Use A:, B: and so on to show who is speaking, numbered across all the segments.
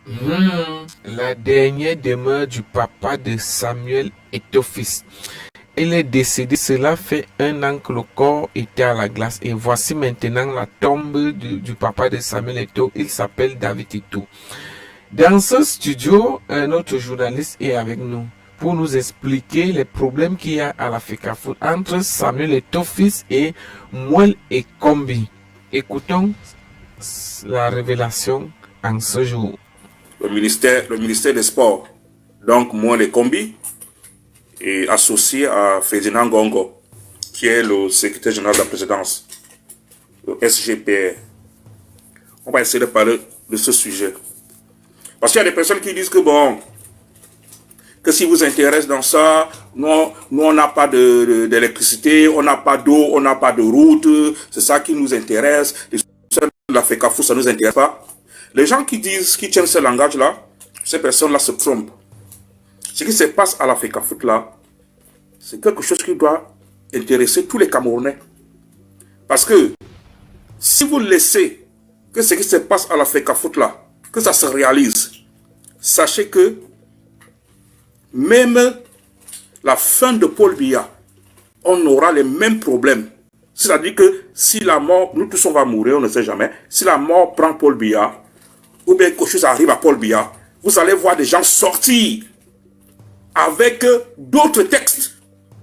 A: La dernière demeure du papa de Samuel Eto'o-Fils. Il est décédé, cela fait 1 an que le corps était à la glace. Et voici maintenant la tombe du papa de Samuel Eto'o. Il s'appelle David Eto'o. Dans ce studio, un autre journaliste est avec nous pour nous expliquer les problèmes qu'il y a à la FECAFOOT entre Samuel Eto'o-Fils et Mouel Ekombi. Écoutons la révélation en ce jour.
B: Le ministère des Sports, donc Mouel Ekombi, est associé à Ferdinand Gongo, qui est le secrétaire général de la présidence, le SGPR. On va essayer de parler de ce sujet. Parce qu'il y a des personnes qui disent que bon, que si vous intéressez dans ça, nous on n'a pas d'électricité, on n'a pas d'eau, on n'a pas de route, c'est ça qui nous intéresse. La FECAFOOT, ça ne nous intéresse pas. Les gens qui disent, qui tiennent ce langage-là, ces personnes-là se trompent. Ce qui se passe à la FECAFOOT là, c'est quelque chose qui doit intéresser tous les Camerounais. Parce que si vous laissez que ce qui se passe à la FECAFOOT là, que ça se réalise, sachez que même la fin de Paul Biya, on aura les mêmes problèmes. C'est-à-dire que si la mort, nous tous on va mourir, on ne sait jamais, si la mort prend Paul Biya, ou bien quelque chose arrive à Paul Biya, vous allez voir des gens sortir avec d'autres textes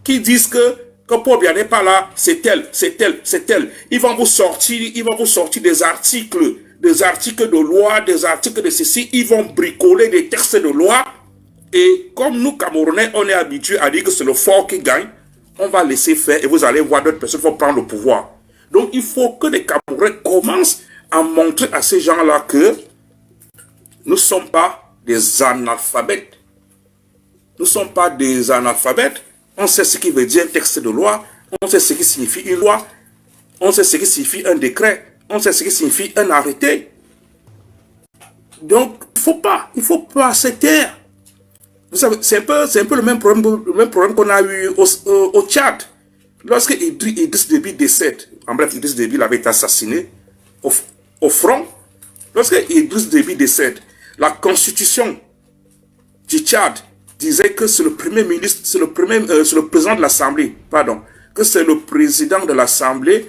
B: qui disent que Paul Biya n'est pas là, c'est tel, c'est tel, c'est tel. Ils vont vous sortir des articles de loi, des articles de ceci, ils vont bricoler des textes de loi. Et comme nous, Camerounais, on est habitués à dire que c'est le fort qui gagne, on va laisser faire et vous allez voir d'autres personnes qui vont prendre le pouvoir. Donc, il faut que les Camerounais commencent à montrer à ces gens-là que nous ne sommes pas des analphabètes. Nous ne sommes pas des analphabètes. On sait ce qui veut dire un texte de loi. On sait ce qui signifie une loi. On sait ce qui signifie un décret. On sait ce qui signifie un arrêté. Donc, il faut pas se taire. Vous savez, c'est un peu le même problème qu'on a eu au Tchad. Lorsque Idriss Déby décède, en bref, Idriss Déby avait été assassiné au front. Lorsque Idriss Déby décède, la constitution du Tchad disait que c'est le premier ministre, c'est le président de l'Assemblée, pardon, que c'est le président de l'Assemblée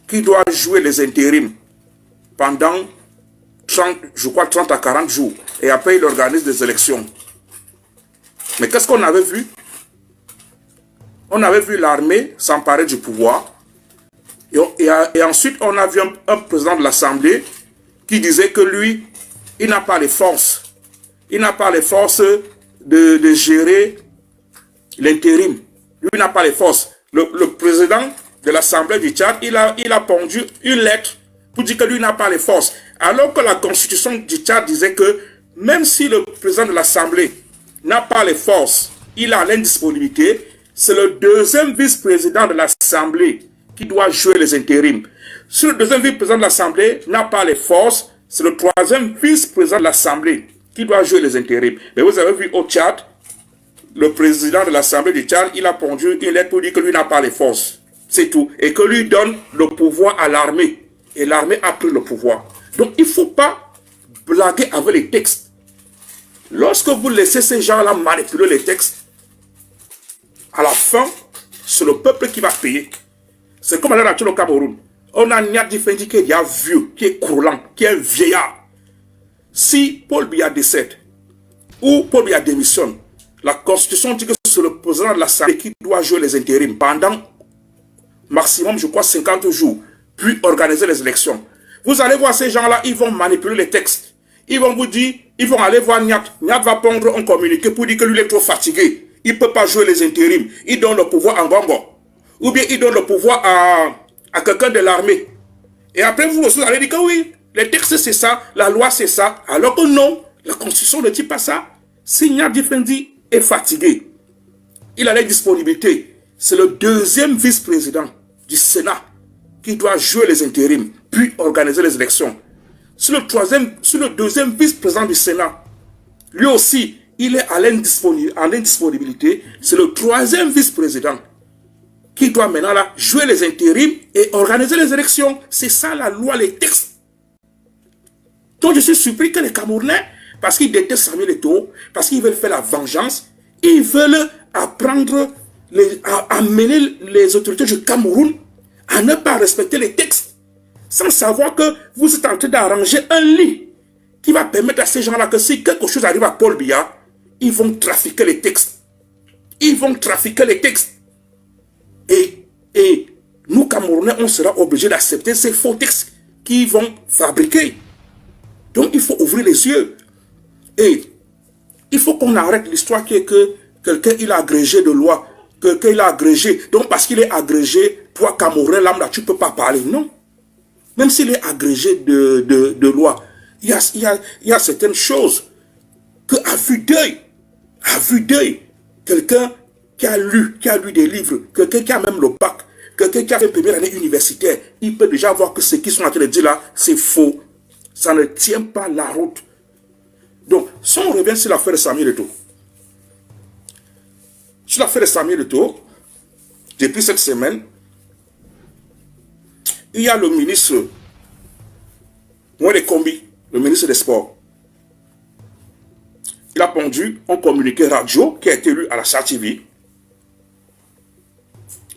B: qui doit jouer les intérims pendant 30 à 40 jours. Et après, il organise des élections. Mais qu'est-ce qu'on avait vu? On avait vu l'armée s'emparer du pouvoir. Et ensuite, on a vu un président de l'Assemblée qui disait que lui, il n'a pas les forces. Il n'a pas les forces de gérer l'intérim. Lui, il n'a pas les forces. Le président de l'Assemblée du Tchad, il a pondu une lettre pour dire que lui n'a pas les forces. Alors que la constitution du Tchad disait que même si le président de l'Assemblée n'a pas les forces, il a l'indisponibilité, c'est le deuxième vice-président de l'Assemblée qui doit jouer les intérims. Si le deuxième vice-président de l'Assemblée n'a pas les forces, c'est le troisième vice-président de l'Assemblée qui doit jouer les intérims. Mais vous avez vu au Tchad, le président de l'Assemblée du Tchad, il a pondu une lettre pour dire que lui n'a pas les forces. C'est tout. Et que lui donne le pouvoir à l'armée. Et l'armée a pris le pouvoir. Donc il ne faut pas blaguer avec les textes. Lorsque vous laissez ces gens-là manipuler les textes, à la fin, c'est le peuple qui va payer. C'est comme à la nature au Cameroun. On a Nyadi Fendi qui est vieux, qui est croulant, qui est vieillard. Si Paul Biya décède, ou Paul Biya démissionne, la Constitution dit que c'est le président de l'Assemblée qui doit jouer les intérims pendant maximum, je crois, 50 jours, puis organiser les élections. Vous allez voir ces gens-là, ils vont manipuler les textes. Ils vont vous dire, ils vont aller voir Nyat. Nyat va prendre un communiqué pour dire que lui est trop fatigué. Il ne peut pas jouer les intérims. Il donne le pouvoir à Ngongo. Ou bien il donne le pouvoir à quelqu'un de l'armée. Et après, vous aussi, allez dire que oui, les textes c'est ça, la loi c'est ça. Alors que non, la Constitution ne dit pas ça. Si Nyat Fendi est fatigué, il a l'indisponibilité. C'est le deuxième vice-président du Sénat qui doit jouer les intérims, puis organiser les élections. Sur le deuxième vice-président du Sénat, lui aussi, il est en indisponibilité. C'est le troisième vice-président qui doit maintenant là, jouer les intérims et organiser les élections. C'est ça la loi, les textes. Donc je suis surpris que les Camerounais parce qu'ils détestent Samuel Eto'o, parce qu'ils veulent faire la vengeance, ils veulent apprendre, à amener les autorités du Cameroun à ne pas respecter les textes, sans savoir que vous êtes en train d'arranger un lit qui va permettre à ces gens-là que si quelque chose arrive à Paul Biya, ils vont trafiquer les textes. Ils vont trafiquer les textes. Et nous, Camerounais, on sera obligés d'accepter ces faux textes qu'ils vont fabriquer. Donc, il faut ouvrir les yeux. Et il faut qu'on arrête l'histoire qui est que quelqu'un, il a agrégé de loi. Quelqu'un, il a agrégé. Donc, parce qu'il est agrégé, toi, Camerounais, lambda, tu ne peux pas parler. Non. Même s'il est agrégé de loi, il y a certaines choses que, à vue d'œil, quelqu'un qui a lu des livres, quelqu'un qui a même le bac, quelqu'un qui a fait une première année universitaire, il peut déjà voir que ce qu'ils sont en train de dire là, c'est faux. Ça ne tient pas la route. Donc, si on revient sur l'affaire de Samuel Eto'o, depuis cette semaine, il y a le ministre Moïse Kombi, le ministre des Sports. Il a pondu un communiqué radio qui a été lu à la Chart TV,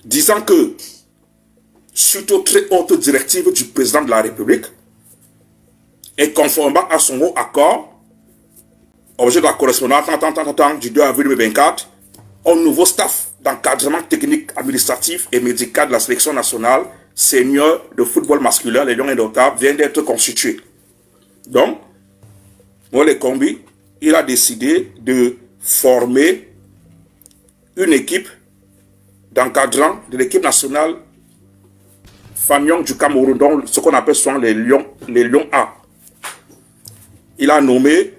B: disant que, suite aux très hautes directives du président de la République, et conformément à son mot accord, objet de la correspondance du 2 avril 2024, un nouveau staff d'encadrement technique, administratif et médical de la sélection nationale senior de football masculin, les Lions Indomptables, vient d'être constitué. Donc, Moïse Kombi, il a décidé de former une équipe d'encadrant de l'équipe nationale Fanyong du Cameroun, donc ce qu'on appelle souvent les Lions A. Il a nommé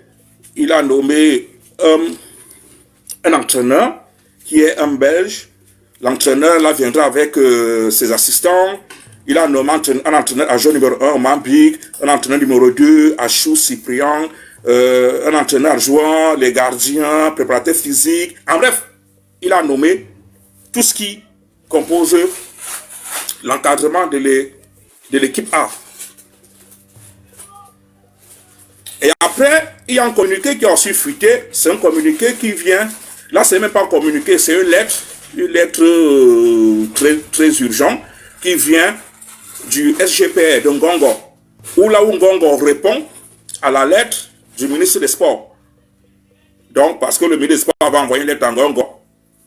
B: un entraîneur qui est un Belge. L'entraîneur là viendra avec ses assistants. Il a nommé un entraîneur adjoint numéro 1, Mambik, un entraîneur numéro 2, Achou Cyprien, un entraîneur adjoint, les gardiens, préparateur physique. En bref, il a nommé tout ce qui compose l'encadrement de l'équipe A. Et après, il y a un communiqué qui a aussi fuité. C'est un communiqué qui vient, là c'est même pas un communiqué, c'est une lettre très urgente qui vient du SGPR de Ngongo, où là où Ngongo répond à la lettre du ministre des Sports. Donc, parce que le ministre des Sports va envoyer une lettre à Ngongo,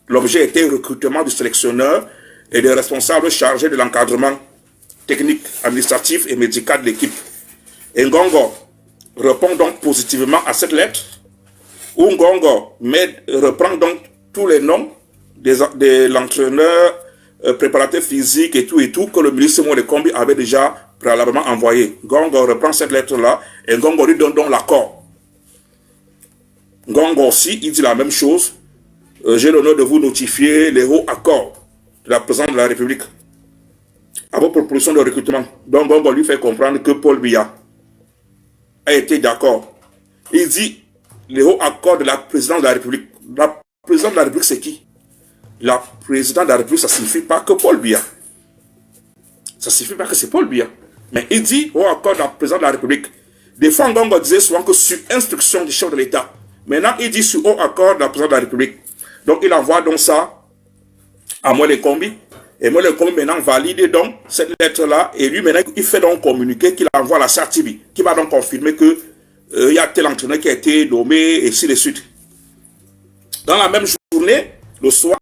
B: l'objet était le recrutement du sélectionneur et des responsables chargés de l'encadrement technique, administratif et médical de l'équipe. Et Ngongo répond donc positivement à cette lettre, où Ngongo reprend donc tous les noms de l'entraîneur, préparateur physique et tout, que le ministre Moïse Kombi avait déjà préalablement envoyé. Ngongo reprend cette lettre-là et Ngongo lui donne donc l'accord. Ngongo aussi, il dit la même chose. J'ai l'honneur de vous notifier les hauts accords de la présidente de la République à vos propositions de recrutement. Donc Ngongo lui fait comprendre que Paul Biya a été d'accord. Il dit les hauts accords de la présidente de la République. La présidente de la République, c'est qui? La présidente de la République, ça ne signifie pas que Paul Biya. Ça ne signifie pas que c'est Paul Biya. Mais il dit au accord de la présidente de la République. Des fois, Ngongo disait souvent que sur instruction du chef de l'État. Maintenant, il dit sur au accord de la présidente de la République. Donc, il envoie donc ça à Moïse Kombi. Et Moïse Kombi maintenant valide donc cette lettre-là. Et lui, maintenant, il fait donc communiquer qu'il envoie à la Chart TV, qui va donc confirmer que il y a tel entraîneur qui a été nommé, et ainsi de suite. Dans la même journée, le soir,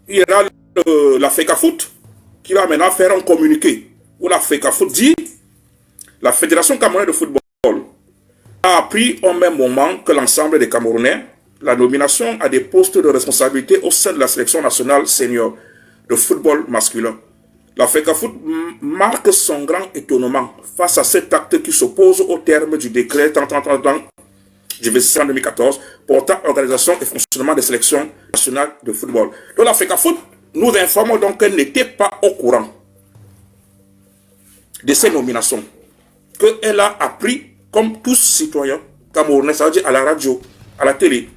B: il y aura la FECAFOOT qui va maintenant faire un communiqué où la FECAFOOT dit la Fédération camerounaise de football a appris au même moment que l'ensemble des Camerounais la nomination à des postes de responsabilité au sein de la sélection nationale senior de football masculin. La FECAFOOT marque son grand étonnement face à cet acte qui s'oppose au terme du décret du 26 2014 portant organisation et fonctionnement des sélections nationales de football. Donc la FECAFOOT nous informe donc qu'elle n'était pas au courant de ces nominations, qu'elle a appris comme tous citoyens camerounais, ça veut dire à la radio, à la télé.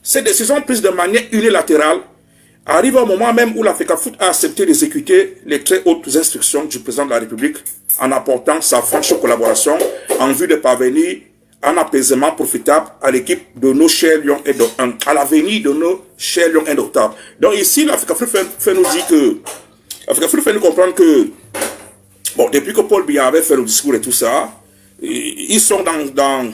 B: Ces décisions prises de manière unilatérale arrivent au moment même où la FECAFOOT a accepté d'exécuter les très hautes instructions du président de la République en apportant sa franche collaboration en vue de parvenir un apaisement profitable à l'équipe de nos chers Lions à l'avenir de nos chers Lions indomptables. Donc ici, l'Africa fait nous dire que, l'Africa fait nous comprendre que, bon, depuis que Paul Biya avait fait le discours et tout ça, ils sont dans un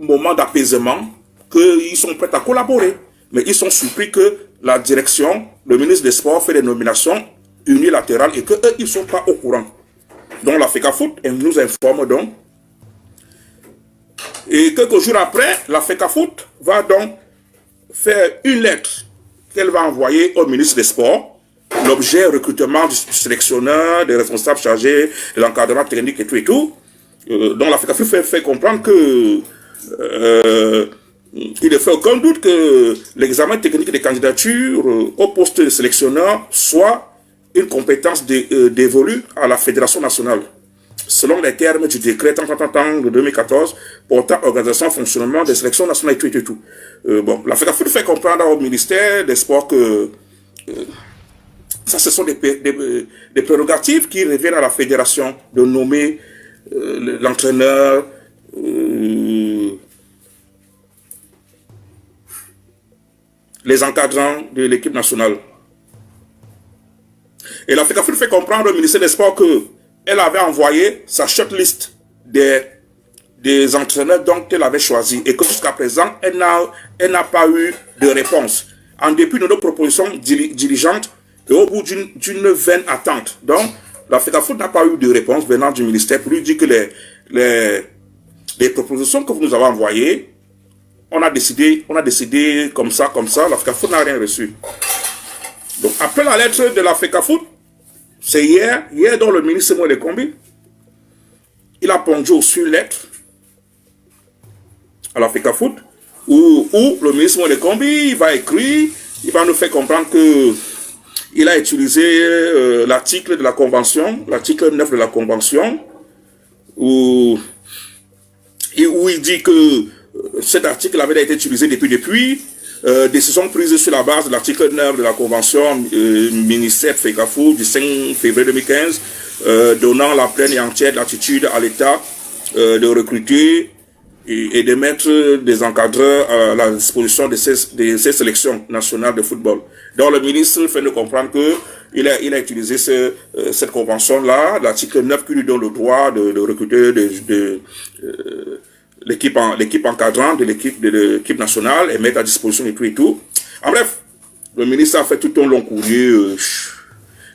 B: moment d'apaisement, qu'ils sont prêts à collaborer. Mais ils sont surpris que la direction, le ministre des Sports fait des nominations unilatérales et qu'eux, ils ne sont pas au courant. Donc l'Africa Foot nous informe donc. Et quelques jours après, l'Africa Foot va donc faire une lettre qu'elle va envoyer au ministre des Sports. L'objet, recrutement du sélectionneur, des responsables chargés de l'encadrement technique et tout et tout. Donc l'Africa Foot fait comprendre que il ne fait aucun doute que l'examen technique des candidatures au poste de sélectionneur soit une compétence dévolue à la Fédération nationale, selon les termes du décret de 2014 portant organisation et fonctionnement des sélections nationales et tout et tout. Bon, l'Africa Foot fait comprendre au ministère des Sports que ça, ce sont des prérogatives qui reviennent à la fédération de nommer l'entraîneur, les encadrants de l'équipe nationale. Et l'Africa Foot fait comprendre au ministère des Sports qu'elle avait envoyé sa shortlist des entraîneurs dont elle avait choisi et que jusqu'à présent, elle n'a pas eu de réponse. En dépit de nos propositions diligentes et au bout d'une vaine attente. Donc, l'Africa Foot n'a pas eu de réponse venant du ministère pour lui dire que les propositions que vous nous avez envoyées, on a décidé comme ça, l'Africa Foot n'a rien reçu. Donc, après la lettre de l'Africa Foot, c'est hier dont le ministre Moïse Kombi, il a pondu aussi une lettre à l'Africa Foot, où le ministre Moïse Kombi, il va écrire, il va nous faire comprendre que il a utilisé l'article de la Convention, l'article 9 de la Convention, où il dit que cet article avait été utilisé depuis, décision prise sur la base de l'article 9 de la Convention ministère FECAFO du 5 février 2015, donnant la pleine et entière latitude à l'État de recruter et de mettre des encadreurs à la disposition de ces sélections nationales de football. Donc le ministre fait nous comprendre que il a utilisé cette convention-là, l'article 9 qui lui donne le droit de recruter l'équipe encadrante de l'équipe nationale et mettre à disposition et tout et tout. En bref, le ministre a fait tout un long courrier.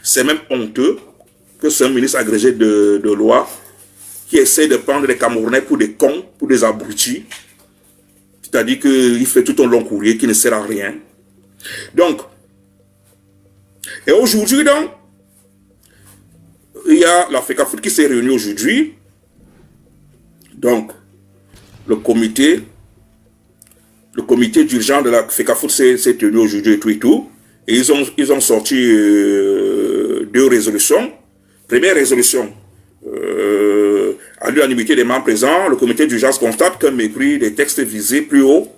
B: C'est même honteux que c'est un ministre agrégé de loi qui essaie de prendre les Camerounais pour des cons, pour des abrutis. C'est-à-dire qu'il fait tout un long courrier qui ne sert à rien. Donc, et aujourd'hui, donc, il y a l'Africa Foot qui s'est réuni aujourd'hui. Donc, le comité d'urgence de l'Africa Foot s'est tenu aujourd'hui et tout. Et ils ont sorti 2 résolutions. Première résolution, à l'unanimité des membres présents, le comité d'urgence constate qu'un mépris des textes visés plus haut,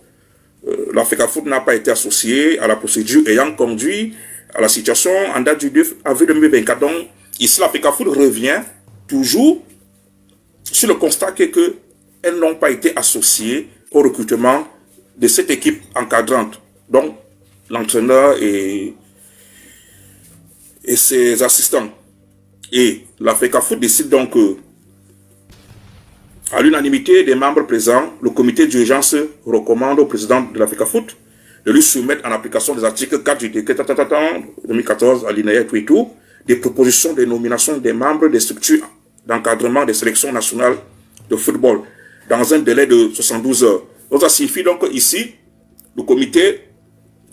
B: l'Africa Foot n'a pas été associé à la procédure ayant conduit à la situation en date du 2 avril 2024. Donc, ici, l'Africa Foot revient toujours sur le constat qu'elles n'ont pas été associées au recrutement de cette équipe encadrante. Donc, l'entraîneur et ses assistants. Et l'Africa Foot décide donc à l'unanimité des membres présents, le comité d'urgence recommande au président de l'Africa Foot de lui soumettre en application des articles 4 du décret 2014 alinéa et tout, des propositions de nomination des membres des structures d'encadrement des sélections nationales de football dans un délai de 72 heures. Donc ça signifie donc qu'ici, le comité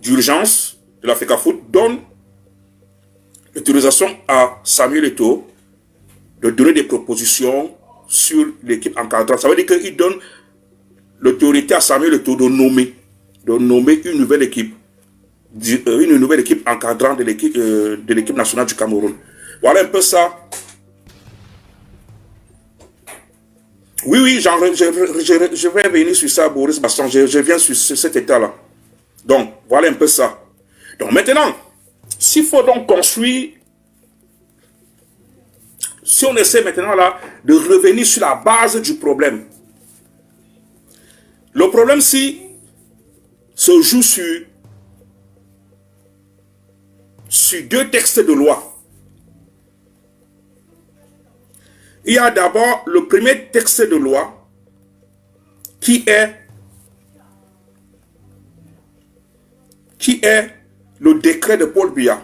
B: d'urgence de l'Africa Foot donne l'autorisation à Samuel Eto'o de donner des propositions sur l'équipe encadrante. Ça veut dire qu'il donne l'autorité à Samuel Eto'o de nommer une nouvelle équipe encadrante de l'équipe nationale du Cameroun. Voilà un peu ça. Oui, je vais venir sur ça, Boris Basson. Je viens sur cet état-là. Donc, voilà un peu ça. Donc, maintenant, s'il faut donc construire Si on essaie maintenant là de revenir sur la base du problème. Le problème si se joue sur deux textes de loi. Il y a d'abord le premier texte de loi qui est le décret de Paul Biya.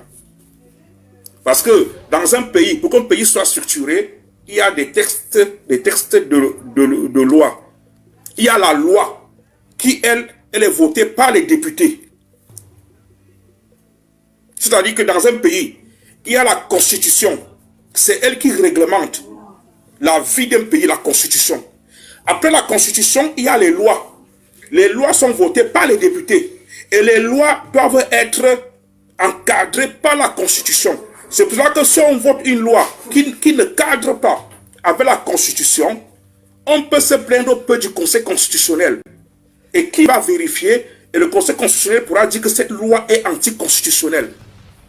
B: Parce que dans un pays, pour qu'un pays soit structuré, il y a des textes de loi. Il y a la loi qui, elle est votée par les députés. C'est-à-dire que dans un pays, il y a la constitution. C'est elle qui réglemente la vie d'un pays, la constitution. Après la constitution, il y a les lois. Les lois sont votées par les députés. Et les lois doivent être encadrées par la constitution. C'est pour ça que si on vote une loi qui ne cadre pas avec la constitution, on peut se plaindre un peu du Conseil constitutionnel. Et qui va vérifier? Et le Conseil constitutionnel pourra dire que cette loi est anticonstitutionnelle.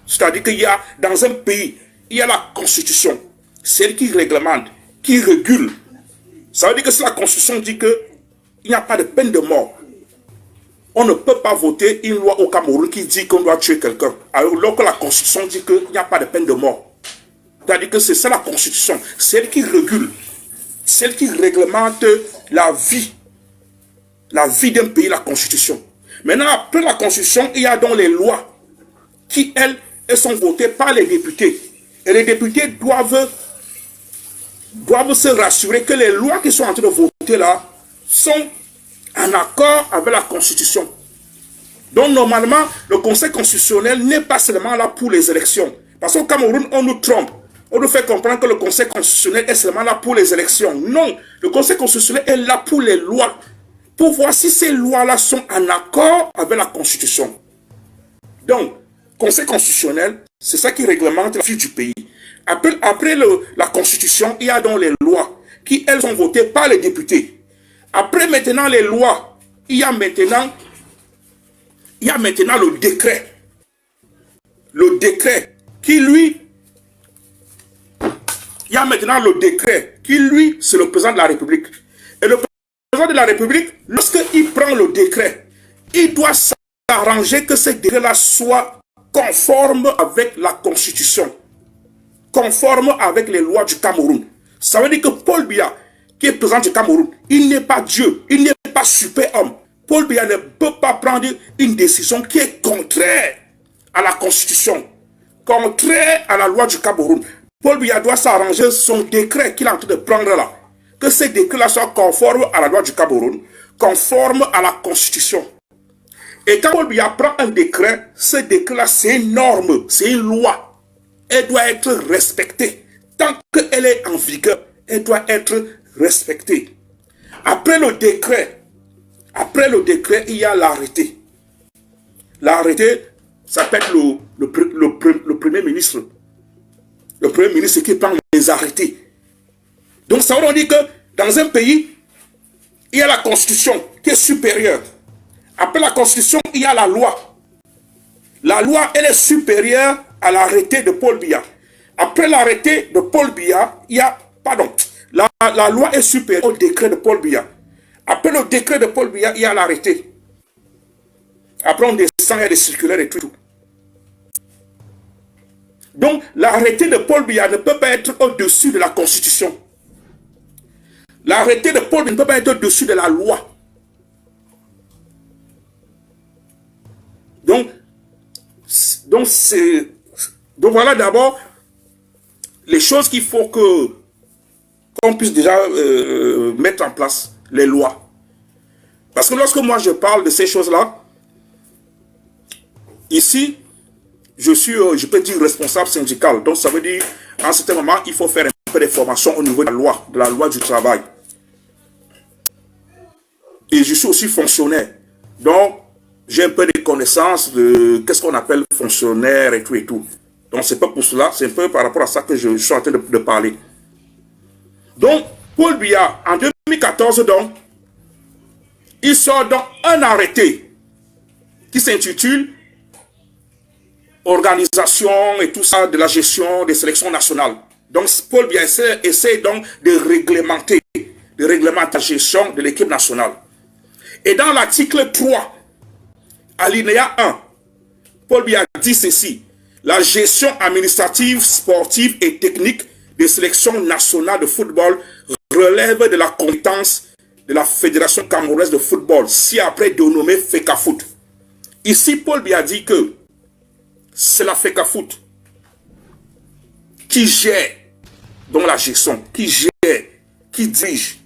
B: C'est-à-dire qu'il y a, dans un pays, il y a la constitution. C'est elle qui réglemente, qui régule. Ça veut dire que si la constitution dit qu'il n'y a pas de peine de mort, on ne peut pas voter une loi au Cameroun qui dit qu'on doit tuer quelqu'un. Alors que la constitution dit qu'il n'y a pas de peine de mort. C'est-à-dire que c'est ça la constitution. C'est elle qui régule. C'est elle qui réglemente la vie d'un pays, la constitution. Maintenant, après la constitution, il y a donc les lois qui, elles sont votées par les députés. Et les députés doivent se rassurer que les lois qui sont en train de voter là sont en accord avec la constitution. Donc normalement, le Conseil constitutionnel n'est pas seulement là pour les élections. Parce qu'au Cameroun, on nous trompe. On nous fait comprendre que le Conseil constitutionnel est seulement là pour les élections. Non, le Conseil constitutionnel est là pour les lois. Pour voir si ces lois-là sont en accord avec la Constitution. Donc, Conseil constitutionnel, c'est ça qui réglemente la vie du pays. Après la Constitution, il y a donc les lois qui, elles, sont votées par les députés. Après maintenant les lois, il y a maintenant le décret. Le décret qui, lui, il y a maintenant le décret qui, lui, c'est le président de la République. Et le président de la République, lorsqu'il prend le décret, il doit s'arranger que ce décret-là soit conforme avec la Constitution, conforme avec les lois du Cameroun. Ça veut dire que Paul Biya, qui est président du Cameroun, il n'est pas Dieu, il n'est pas super-homme. Paul Biya ne peut pas prendre une décision qui est contraire à la Constitution, contraire à la loi du Cameroun. Paul Biya doit s'arranger son décret qu'il est en train de prendre là, que ce décret-là soit conforme à la loi du Cameroun, conforme à la Constitution. Et quand Paul Biya prend un décret, ce décret-là, c'est une norme, c'est une loi. Elle doit être respectée. Tant qu'elle est en vigueur, elle doit être respectée. Après le décret, il y a l'arrêté. L'arrêté s'appelle le Premier ministre. Le Premier ministre qui prend les arrêtés. Donc ça veut dire que dans un pays, il y a la Constitution qui est supérieure. Après la Constitution, il y a la loi. La loi, elle est supérieure à l'arrêté de Paul Biya. Après l'arrêté de Paul Biya, il y a, la loi est supérieure au décret de Paul Biya. Après le décret de Paul Biya, il y a l'arrêté. Après on descend, il y a des circulaires et tout. Donc l'arrêté de Paul Biya ne peut pas être au-dessus de la Constitution. L'arrêté de Paul Biya ne peut pas être au-dessus de la loi. Donc voilà d'abord les choses qu'il faut qu'on puisse déjà mettre en place, les lois. Parce que lorsque moi je parle de ces choses-là, ici, je peux dire responsable syndical. Donc ça veut dire, à un certain moment, il faut faire un peu de formation au niveau de la loi du travail. Et je suis aussi fonctionnaire. Donc, j'ai un peu de connaissances de qu'est-ce qu'on appelle fonctionnaire et tout et tout. Donc, c'est pas pour cela, c'est un peu par rapport à ça que je suis en train de parler. Donc, Paul Biya, en 2014, donc, il sort donc un arrêté qui s'intitule Organisation et tout ça de la gestion des sélections nationales. Donc, Paul Biya essaie donc de réglementer la gestion de l'équipe nationale. Et dans l'article 3, alinéa 1, Paul Biya dit ceci: la gestion administrative, sportive et technique des sélections nationales de football relève de la compétence de la Fédération camerounaise de football, si après dénommée FECAFOOT. Ici, Paul Biya dit que c'est la FECAFOOT qui gère donc la gestion, qui gère, qui dirige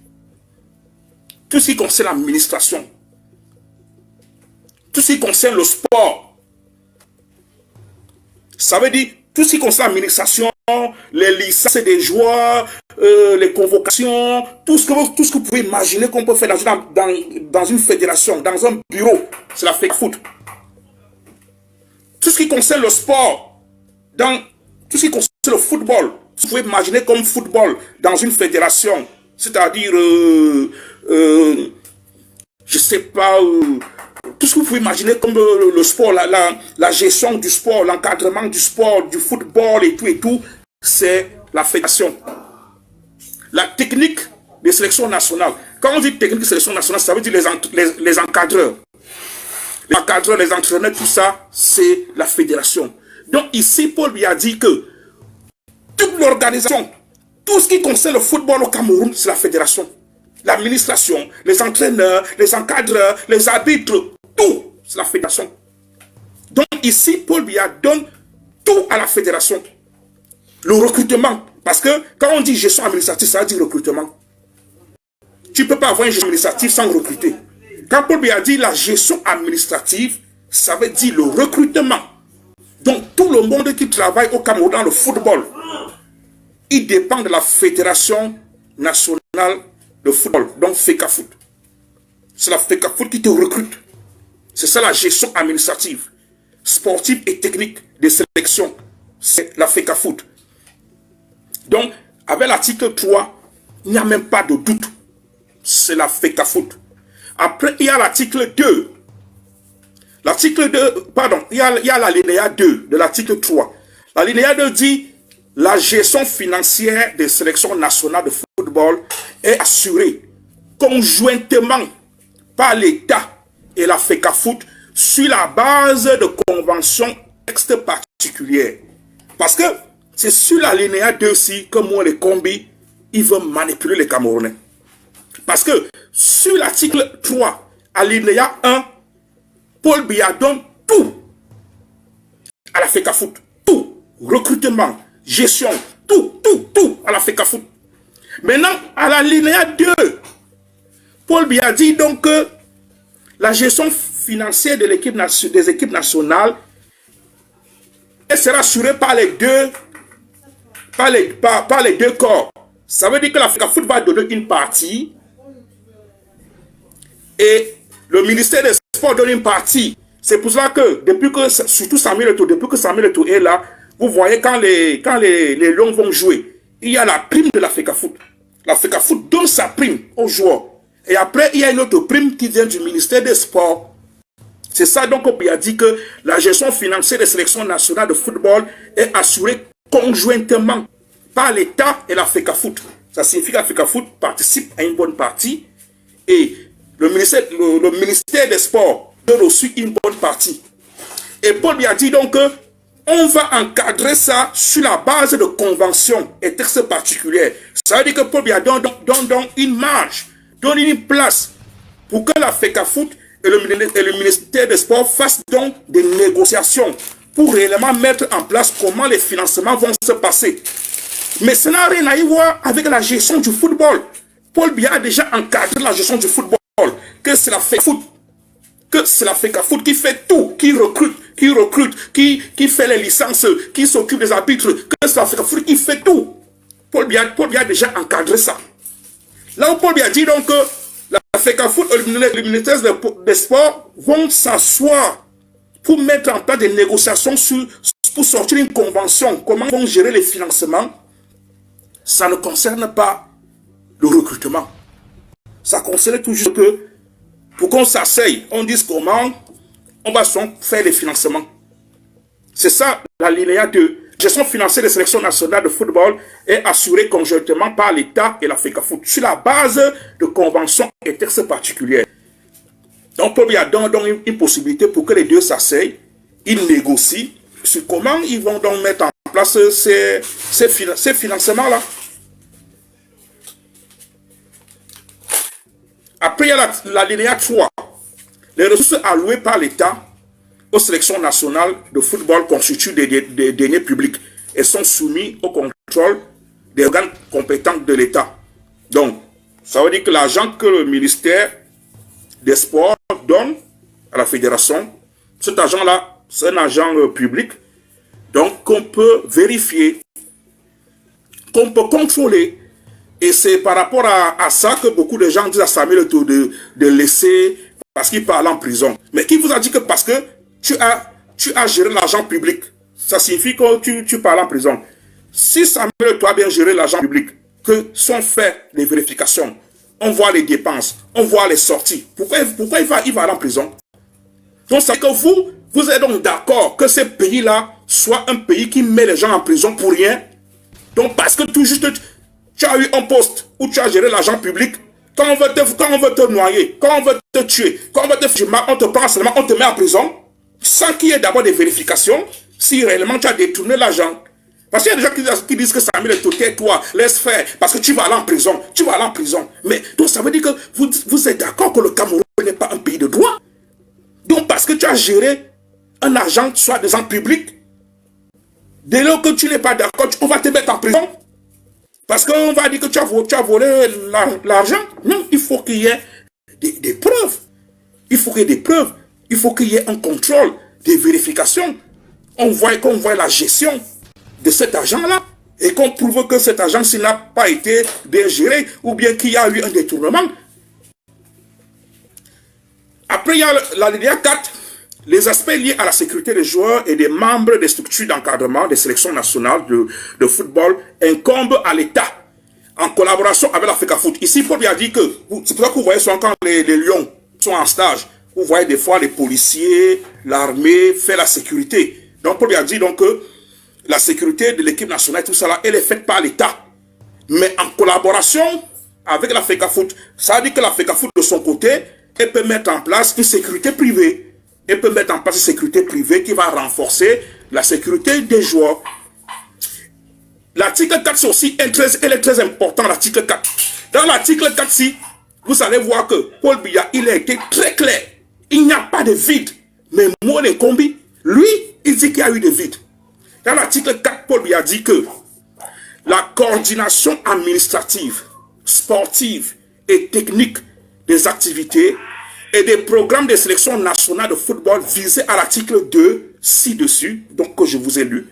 B: tout ce qui concerne l'administration, tout ce qui concerne le sport. Ça veut dire tout ce qui concerne l'administration, les licences des joueurs, les convocations, tout ce que vous pouvez imaginer qu'on peut faire dans une fédération, dans un bureau, c'est la FECAFOOT. Tout ce qui concerne le sport, tout ce qui concerne le football, vous pouvez imaginer comme football dans une fédération, c'est-à-dire, je sais pas, tout ce que vous pouvez imaginer comme le sport, la gestion du sport, l'encadrement du sport, du football et tout, c'est la fédération. La technique des sélections nationales. Quand on dit technique des sélections nationales, ça veut dire les encadreurs. Les encadreurs, les entraîneurs, tout ça, c'est la fédération. Donc ici, Paul Biya dit que toute l'organisation, tout ce qui concerne le football au Cameroun, c'est la fédération. L'administration, les entraîneurs, les encadreurs, les arbitres, tout, c'est la fédération. Donc ici, Paul Biya donne tout à la fédération. Le recrutement, parce que quand on dit gestion administrative, ça veut dire recrutement. Tu ne peux pas avoir une gestion administrative sans recruter. Quand Paul Biya dit la gestion administrative, ça veut dire le recrutement. Donc tout le monde qui travaille au Cameroun dans le football, il dépend de la Fédération nationale de football, donc FECAFOOT. C'est la FECAFOOT qui te recrute. C'est ça la gestion administrative, sportive et technique des sélections. C'est la FECAFOOT. Donc, avec l'article 3, il n'y a même pas de doute. C'est la FECAFOOT. Après, il y a l'article 2. L'article 2, pardon, il y a l'alinéa 2 de l'article 3. L'alinéa 2 dit: la gestion financière des sélections nationales de football est assurée conjointement par l'État et la FECAFOOT sur la base de conventions textes particulières. Parce que c'est sur l'alinéa 2-ci que moi, les combis, ils veulent manipuler les Camerounais. Parce que sur l'article 3, alinéa 1, Paul Biya donne tout à la FECAFOOT. Tout. Recrutement, gestion, tout à la FECAFOOT. Maintenant, à l'alinéa 2, Paul Biya dit donc que la gestion financière de des équipes nationales, elle sera assurée par les deux corps. Ça veut dire que la FECAFOOT va donner une partie et le ministère des Sports donne une partie. C'est pour cela que, surtout Samuel Eto'o, depuis que Samuel Eto'o est là, vous voyez quand les Lions vont jouer, il y a la prime de la FECAFOOT. La FECAFOOT donne sa prime aux joueurs. Et après, il y a une autre prime qui vient du ministère des Sports. C'est ça donc on a dit que la gestion financière des sélections nationales de football est assurée conjointement par l'État et la FECAFOOT. Ça signifie que la FECAFOOT participe à une bonne partie et le ministère des Sports donne aussi une bonne partie. Et Paul Biya dit donc que on va encadrer ça sur la base de conventions et textes particuliers. Ça veut dire que Paul Biya donne une marge, donne une place pour que la FECAFOOT et le ministère des Sports fassent donc des négociations pour réellement mettre en place comment les financements vont se passer. Mais ça n'a rien à y voir avec la gestion du football. Paul Biya a déjà encadré la gestion du football, que c'est la FECAFOOT qui fait tout, qui recrute, qui fait les licences, qui s'occupe des arbitres, que c'est la FECAFOOT qui fait tout. Paul Biya a déjà encadré ça. Là où Paul Biya dit donc que la FECAFOOT et le ministère des Sports vont s'asseoir pour mettre en place des négociations pour sortir une convention, comment vont gérer les financements. Ça ne concerne pas le recrutement. Ça concerne toujours que pour qu'on s'asseye, on dise comment on va faire les financements. C'est ça l'alinéa 2. gestion financière des sélections nationales de football est assurée conjointement par l'État et la FECAFOOT sur la base de conventions et textes particuliers. Donc, il y a donc une possibilité pour que les deux s'asseyent, ils négocient sur comment ils vont donc mettre en place ces financements-là. Après, il y a l'alinéa 3. Les ressources allouées par l'État aux sélections nationales de football constituent des deniers publics et sont soumis au contrôle des organes compétents de l'État. Donc, ça veut dire que l'argent que le ministère des Sports donne à la fédération, cet argent-là, c'est un argent public, donc qu'on peut vérifier, qu'on peut contrôler. Et c'est par rapport à ça que beaucoup de gens disent à Samuel Eto'o de laisser, parce qu'il parle en prison. Mais qui vous a dit que parce que tu as géré l'argent public, ça signifie que tu parles en prison? Si Samuel Eto'o a bien géré l'argent public, que sont faites les vérifications, on voit les dépenses, on voit les sorties, pourquoi il va aller en prison? Donc c'est que vous êtes donc d'accord que ce pays-là soit un pays qui met les gens en prison pour rien? Donc parce que tout juste tu as eu un poste où tu as géré l'argent public, quand on veut te noyer, quand on veut te tuer, quand on veut te faire mal, on te prend seulement, on te met en prison, sans qu'il y ait d'abord des vérifications, si réellement tu as détourné l'argent. Parce qu'il y a des gens qui disent que Samuel Eto'o, tais-toi, laisse faire, parce que tu vas aller en prison, tu vas aller en prison. Mais donc ça veut dire que vous êtes d'accord que le Cameroun n'est pas un pays de droit? Donc parce que tu as géré un argent, soit des gens publics, dès lors que tu n'es pas d'accord, on va te mettre en prison. Parce qu'on va dire que tu as volé l'argent. Non, il faut qu'il y ait des preuves. Il faut qu'il y ait des preuves. Il faut qu'il y ait un contrôle, des vérifications. Qu'on voit la gestion de cet argent-là. Et qu'on prouve que cet argent-ci n'a pas été bien géré ou bien qu'il y a eu un détournement. Après, il y a l'alinéa 4. Les aspects liés à la sécurité des joueurs et des membres des structures d'encadrement des sélections nationales de football incombent à l'État, en collaboration avec la FECAFOOT. Ici, Paul a dit que, c'est pour ça que vous voyez souvent quand les Lions sont en stage, vous voyez des fois les policiers, l'armée fait la sécurité. Donc, Paul a dit donc que la sécurité de l'équipe nationale, tout ça là, elle est faite par l'État. Mais en collaboration avec la FECAFOOT. Ça veut dire que la FECAFOOT, de son côté, elle peut mettre en place une sécurité privée. Elle peut mettre en place une sécurité privée qui va renforcer la sécurité des joueurs. L'article 4, c'est aussi elle est très important, l'article 4. Dans l'article 4, si, vous allez voir que Paul Biya, il a été très clair. Il n'y a pas de vide. Mais Moulin Kombi, lui, il dit qu'il y a eu des vides. Dans l'article 4, Paul Biya dit que la coordination administrative, sportive et technique des activités et des programmes de sélection nationale de football visés à l'article 2, ci-dessus, donc que je vous ai lu,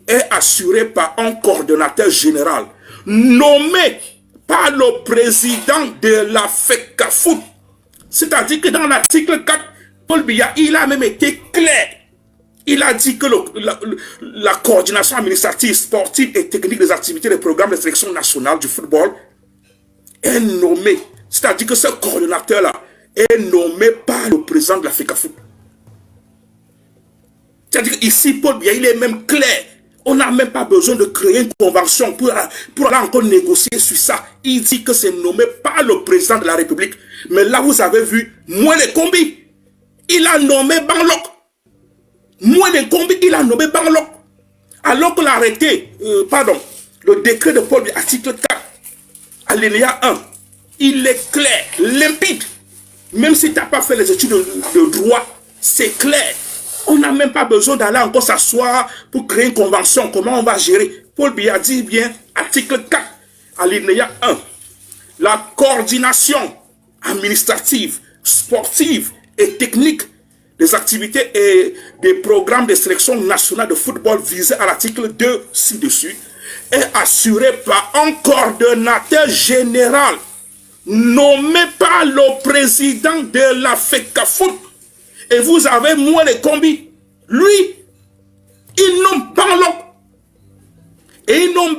B: est assuré par un coordonnateur général nommé par le président de la FECAFOOT. C'est-à-dire que dans l'article 4, Paul Biya, il a même été clair. Il a dit que la coordination administrative, sportive et technique des activités des programmes de sélection nationale du football est nommé. C'est-à-dire que ce coordonnateur-là est nommé par le président de la FECAFOOT. C'est-à-dire qu'ici, Paul Biya, il est même clair. On n'a même pas besoin de créer une convention pour aller encore négocier sur ça. Il dit que c'est nommé par le président de la République. Mais là, vous avez vu, Moulin Kombi, il a nommé Banlok. Moulin Kombi, il a nommé Banlok. Alors que l'arrêté, le décret de Paul Biya, article 4, alinéa 1, il est clair, limpide. Même si tu n'as pas fait les études de droit, c'est clair. On n'a même pas besoin d'aller encore s'asseoir pour créer une convention. Comment on va gérer? Paul Biya dit bien, article 4, alinéa 1, la coordination administrative, sportive et technique des activités et des programmes de sélection nationale de football visés à l'article 2 ci-dessus est assurée par un coordonnateur général nommé par le président de la FECAFOOT. Et vous avez Moulin Kombi. Lui, il nomme Banlok. Et il nomme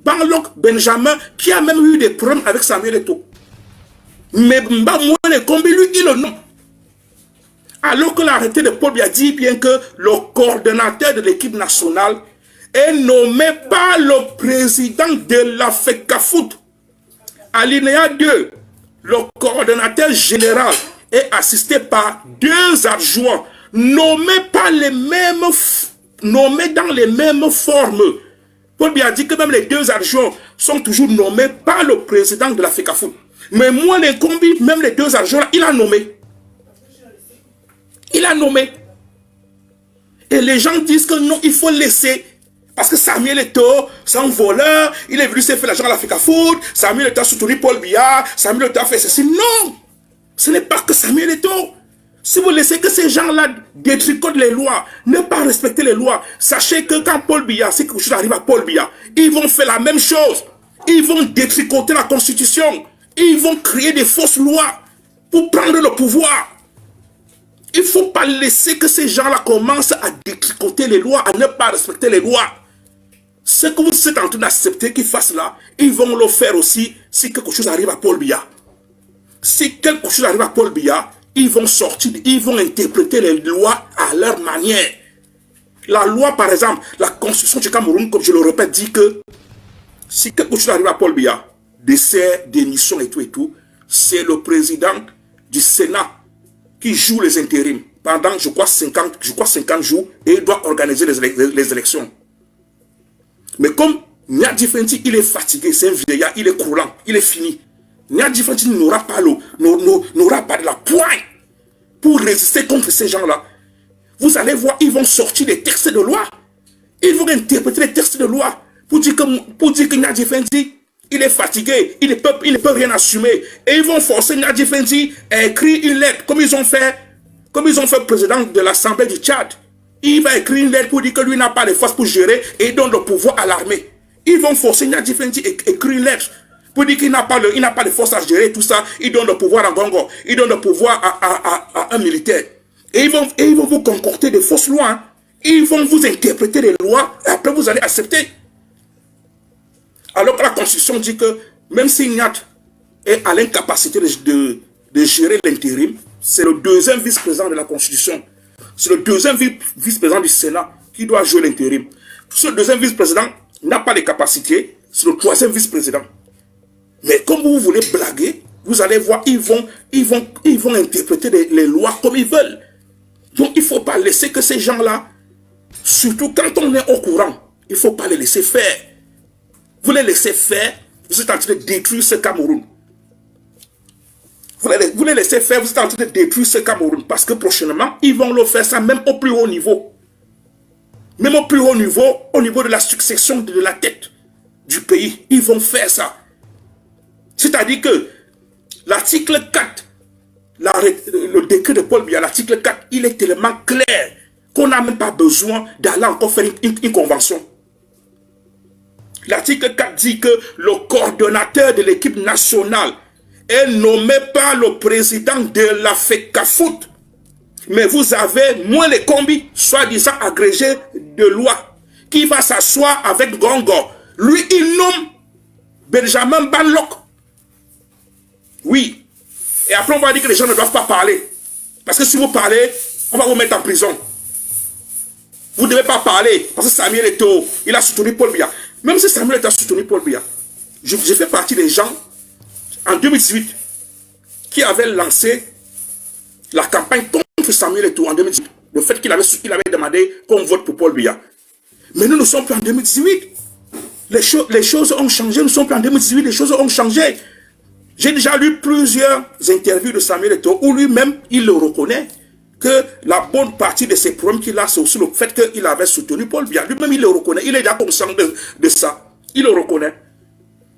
B: Banlok Benjamin, qui a même eu des problèmes avec Samuel Eto'o. Mais Moulin Kombi, lui, il le nomme. Alors que l'arrêté de Paul Biya dit bien que le coordonnateur de l'équipe nationale est nommé par le président de la FECAFOOT. Alinéa 2, le coordonnateur général est assisté par 2 adjoints nommés dans les mêmes formes. Paul Biya dit que même les 2 adjoints sont toujours nommés par le président de la FECAFOOT. Mais moi, les combis, même les 2 adjoints, il a nommé. Il a nommé. Et les gens disent que non, il faut laisser. Parce que Samuel Eto'o, c'est un voleur, il est venu se faire l'argent à la FECAFOOT, Samuel Eto'o a soutenu Paul Biya, Samuel Eto'o a fait ceci. Non! Ce n'est pas que Samuel Eto'o. Si vous laissez que ces gens-là détricotent les lois, ne pas respecter les lois, sachez que quand Paul Biya, si quelque chose arrive à Paul Biya, ils vont faire la même chose. Ils vont détricoter la Constitution. Ils vont créer des fausses lois pour prendre le pouvoir. Il ne faut pas laisser que ces gens-là commencent à détricoter les lois, à ne pas respecter les lois. Ce que vous êtes en train d'accepter qu'ils fassent là, ils vont le faire aussi si quelque chose arrive à Paul Biya. Si quelque chose arrive à Paul Biya, ils vont sortir, ils vont interpréter les lois à leur manière. La loi, par exemple, la Constitution du Cameroun, comme je le répète, dit que si quelque chose arrive à Paul Biya, décès, démission et tout, c'est le président du Sénat qui joue les intérims pendant, je crois, 50 jours et il doit organiser les élections. Mais comme Nyadi Fenti, il est fatigué, c'est un vieillard, il est croulant, il est fini. Nyadi Fenti n'aura pas de la poigne pour résister contre ces gens-là. Vous allez voir, ils vont sortir des textes de loi. Ils vont interpréter les textes de loi pour dire que Nyadi Fenti, il est fatigué, il ne peut rien assumer. Et ils vont forcer Nyadi Fenti à écrire une lettre, comme ils ont fait président de l'Assemblée du Tchad. Il va écrire une lettre pour dire que lui n'a pas de force pour gérer et il donne le pouvoir à l'armée. Ils vont forcer Nyadi Fenti à écrire une lettre pour dire qu'il n'a pas de force à gérer tout ça. Il donne le pouvoir à Gongo. Il donne le pouvoir à un militaire. Et ils vont vous concocter des fausses lois. Hein. Ils vont vous interpréter les lois et après vous allez accepter. Alors que la Constitution dit que même si Nyad est à l'incapacité de gérer l'intérim, c'est le 2e vice-président de la Constitution. C'est le 2e vice-président du Sénat qui doit jouer l'intérim. Ce 2e vice-président n'a pas les capacités, c'est le 3e vice-président. Mais comme vous voulez blaguer, vous allez voir, ils vont interpréter les lois comme ils veulent. Donc il ne faut pas laisser que ces gens-là, surtout quand on est au courant, il ne faut pas les laisser faire. Vous les laissez faire, vous êtes en train de détruire ce Cameroun. Vous les laissez faire, vous êtes en train de détruire ce Cameroun. Parce que prochainement, ils vont le faire ça même au plus haut niveau. Même au plus haut niveau de la succession de la tête du pays. Ils vont faire ça. C'est-à-dire que l'article 4, le décret de Paul Biya, l'article 4, il est tellement clair qu'on n'a même pas besoin d'aller encore faire une convention. L'article 4 dit que le coordonnateur de l'équipe nationale est nommé par le président de la FECAFOOT. Mais vous avez, moins les combis, soi-disant agrégé de loi, qui va s'asseoir avec Gongo. Lui, il nomme Benjamin Banlok. Oui. Et après, on va dire que les gens ne doivent pas parler. Parce que si vous parlez, on va vous mettre en prison. Vous ne devez pas parler. Parce que Samuel Eto'o, il a soutenu Paul Biya. Même si Samuel Eto'o a soutenu Paul Biya, je fais partie des gens, en 2018, qui avaient lancé la campagne contre Samuel Eto'o en 2018. Le fait qu'il avait demandé qu'on vote pour Paul Biya. Mais nous ne sommes plus en 2018. Les choses ont changé. Nous ne sommes plus en 2018. Les choses ont changé. J'ai déjà lu plusieurs interviews de Samuel Eto'o où lui-même, il le reconnaît que la bonne partie de ses problèmes qu'il a, c'est aussi le fait qu'il avait soutenu Paul Biya. Lui-même, il le reconnaît. Il est déjà conscient de ça. Il le reconnaît.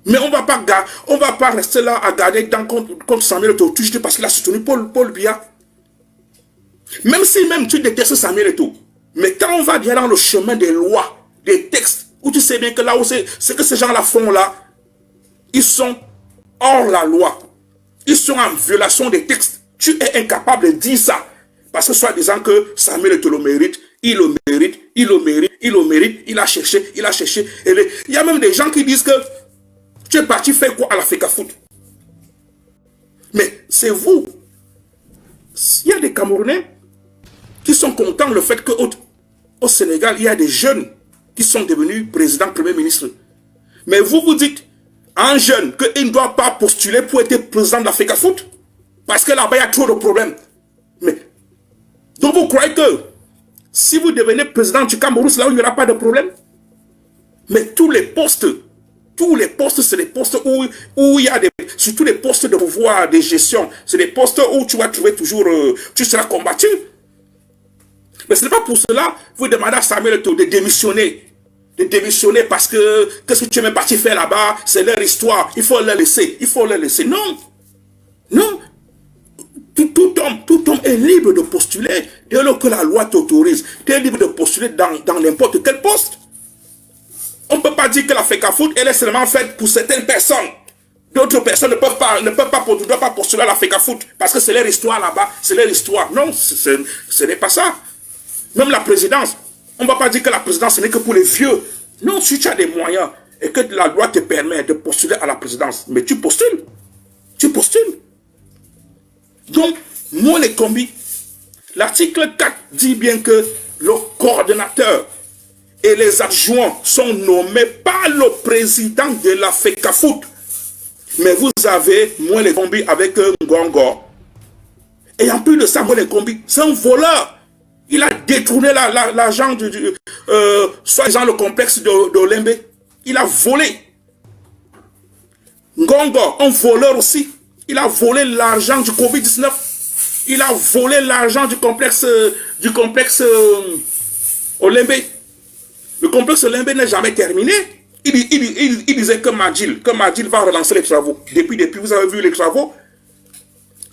B: Mais on ne va pas rester là à garder contre Samuel Eto'o toujours parce qu'il a soutenu Paul Biya. Même si tu détestes Samuel Eto'o. Mais quand on va bien dans le chemin des lois, des textes, où tu sais bien que là où ce que ces gens-là font là, ils sont hors la loi. Ils sont en violation des textes. Tu es incapable de dire ça. Parce que soi-disant que Samuel Eto'o le mérite, il le mérite, il le mérite, il le mérite, il a cherché. Il y a même des gens qui disent que tu es parti faire quoi à la FECAFOOT? Mais c'est vous. Il y a des Camerounais qui sont contents le fait qu'au au Sénégal, il y a des jeunes qui sont devenus présidents, premiers ministres. Mais vous vous dites, un jeune, qu'il ne doit pas postuler pour être président de la FECAFOOT, parce que là-bas, il y a trop de problèmes. Mais, donc vous croyez que si vous devenez président du Cameroun, c'est là où il n'y aura pas de problème? Mais tous les postes, c'est des postes où il y a des, surtout les postes de pouvoir, de gestion, c'est des postes où tu vas trouver toujours, tu seras combattu. Mais ce n'est pas pour cela que vous demandez à Samuel Eto'o de démissionner. De démissionner parce que qu'est-ce que tu es parti faire là-bas, c'est leur histoire, il faut leur laisser, Non, non. Tout homme est libre de postuler dès lors que la loi t'autorise. Tu es libre de postuler dans n'importe quel poste. On ne peut pas dire que la FECAFOOT, elle est seulement faite pour certaines personnes. D'autres personnes ne doivent pas postuler à la FECAFOOT parce que c'est leur histoire là-bas, c'est leur histoire. Non, ce n'est pas ça. Même la présidence, on ne va pas dire que la présidence, ce n'est que pour les vieux. Non, si tu as des moyens et que la loi te permet de postuler à la présidence, mais tu postules. Tu postules. Donc, moi, les combis, l'article 4 dit bien que le coordonnateur et les adjoints sont nommés par le président de la FECAFOOT. Mais vous avez, moi, les combis, avec Ngongo. Et en plus de ça, moi, les combis, c'est un voleur. Il a détourné l'argent soi-disant le complexe de Lembe. Il a volé. Ngongo, un voleur aussi. Il a volé l'argent du Covid-19. Il a volé l'argent du complexe Olembe. Le complexe Olembe n'est jamais terminé. Il disait que Madjil va relancer les travaux. Depuis, vous avez vu les travaux.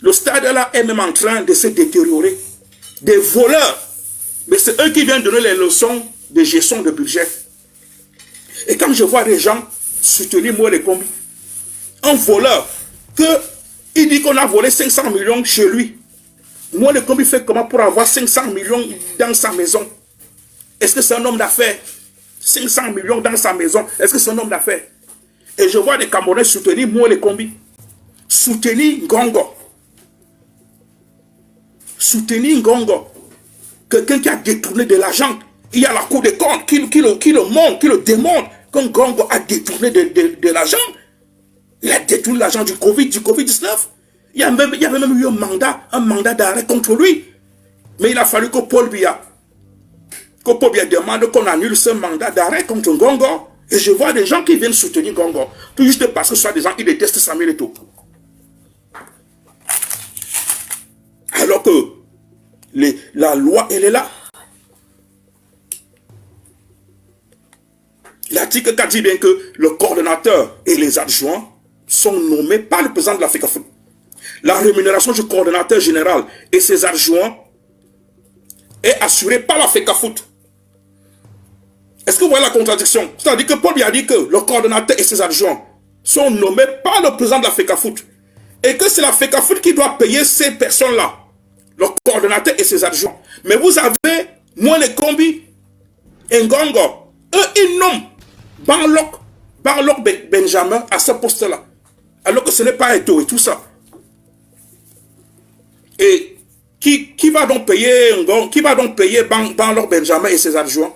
B: Le stade là est même en train de se détériorer. Des voleurs. Mais c'est eux qui viennent donner les leçons de gestion de budget. Et quand je vois des gens soutenir moi les combis, un voleur, il dit qu'on a volé 500 millions chez lui. Moi le combi fait comment pour avoir 500 millions dans sa maison? Est-ce que c'est un homme d'affaires? 500 millions dans sa maison, est-ce que c'est un homme d'affaires? Et je vois des Camerounais soutenir moi les combis. Soutenir Ngongo. Soutenir Ngongo. Quelqu'un qui a détourné de l'argent. Il y a la Cour des comptes qui le démontre que Ngongo a détourné de l'argent. Il a détourné l'argent du Covid-19. Il y avait même eu un mandat d'arrêt contre lui. Mais il a fallu que Paul Biya demande qu'on annule ce mandat d'arrêt contre Ngongo. Et je vois des gens qui viennent soutenir Ngongo. Tout juste parce que soi-disant, ils détestent Samuel Eto'o. Alors que la loi, elle est là. L'article 4 dit bien que le coordonnateur et les adjoints sont nommés par le président de la FECAFOOT. La rémunération du coordonnateur général et ses adjoints est assurée par la FECAFOOT. Est-ce que vous voyez la contradiction? C'est-à-dire que Paul a dit que le coordonnateur et ses adjoints sont nommés par le président de la FECAFOOT. Et que c'est la FECAFOOT qui doit payer ces personnes-là. Le coordonnateur et ses adjoints. Mais vous avez, moi les combis, Ngongo, eux ils nomment Barlock Benjamin à ce poste-là. Alors que ce n'est pas Eto'o et tout ça. Et qui va donc payer Ngongo, qui va donc payer Barlock Benjamin et ses adjoints?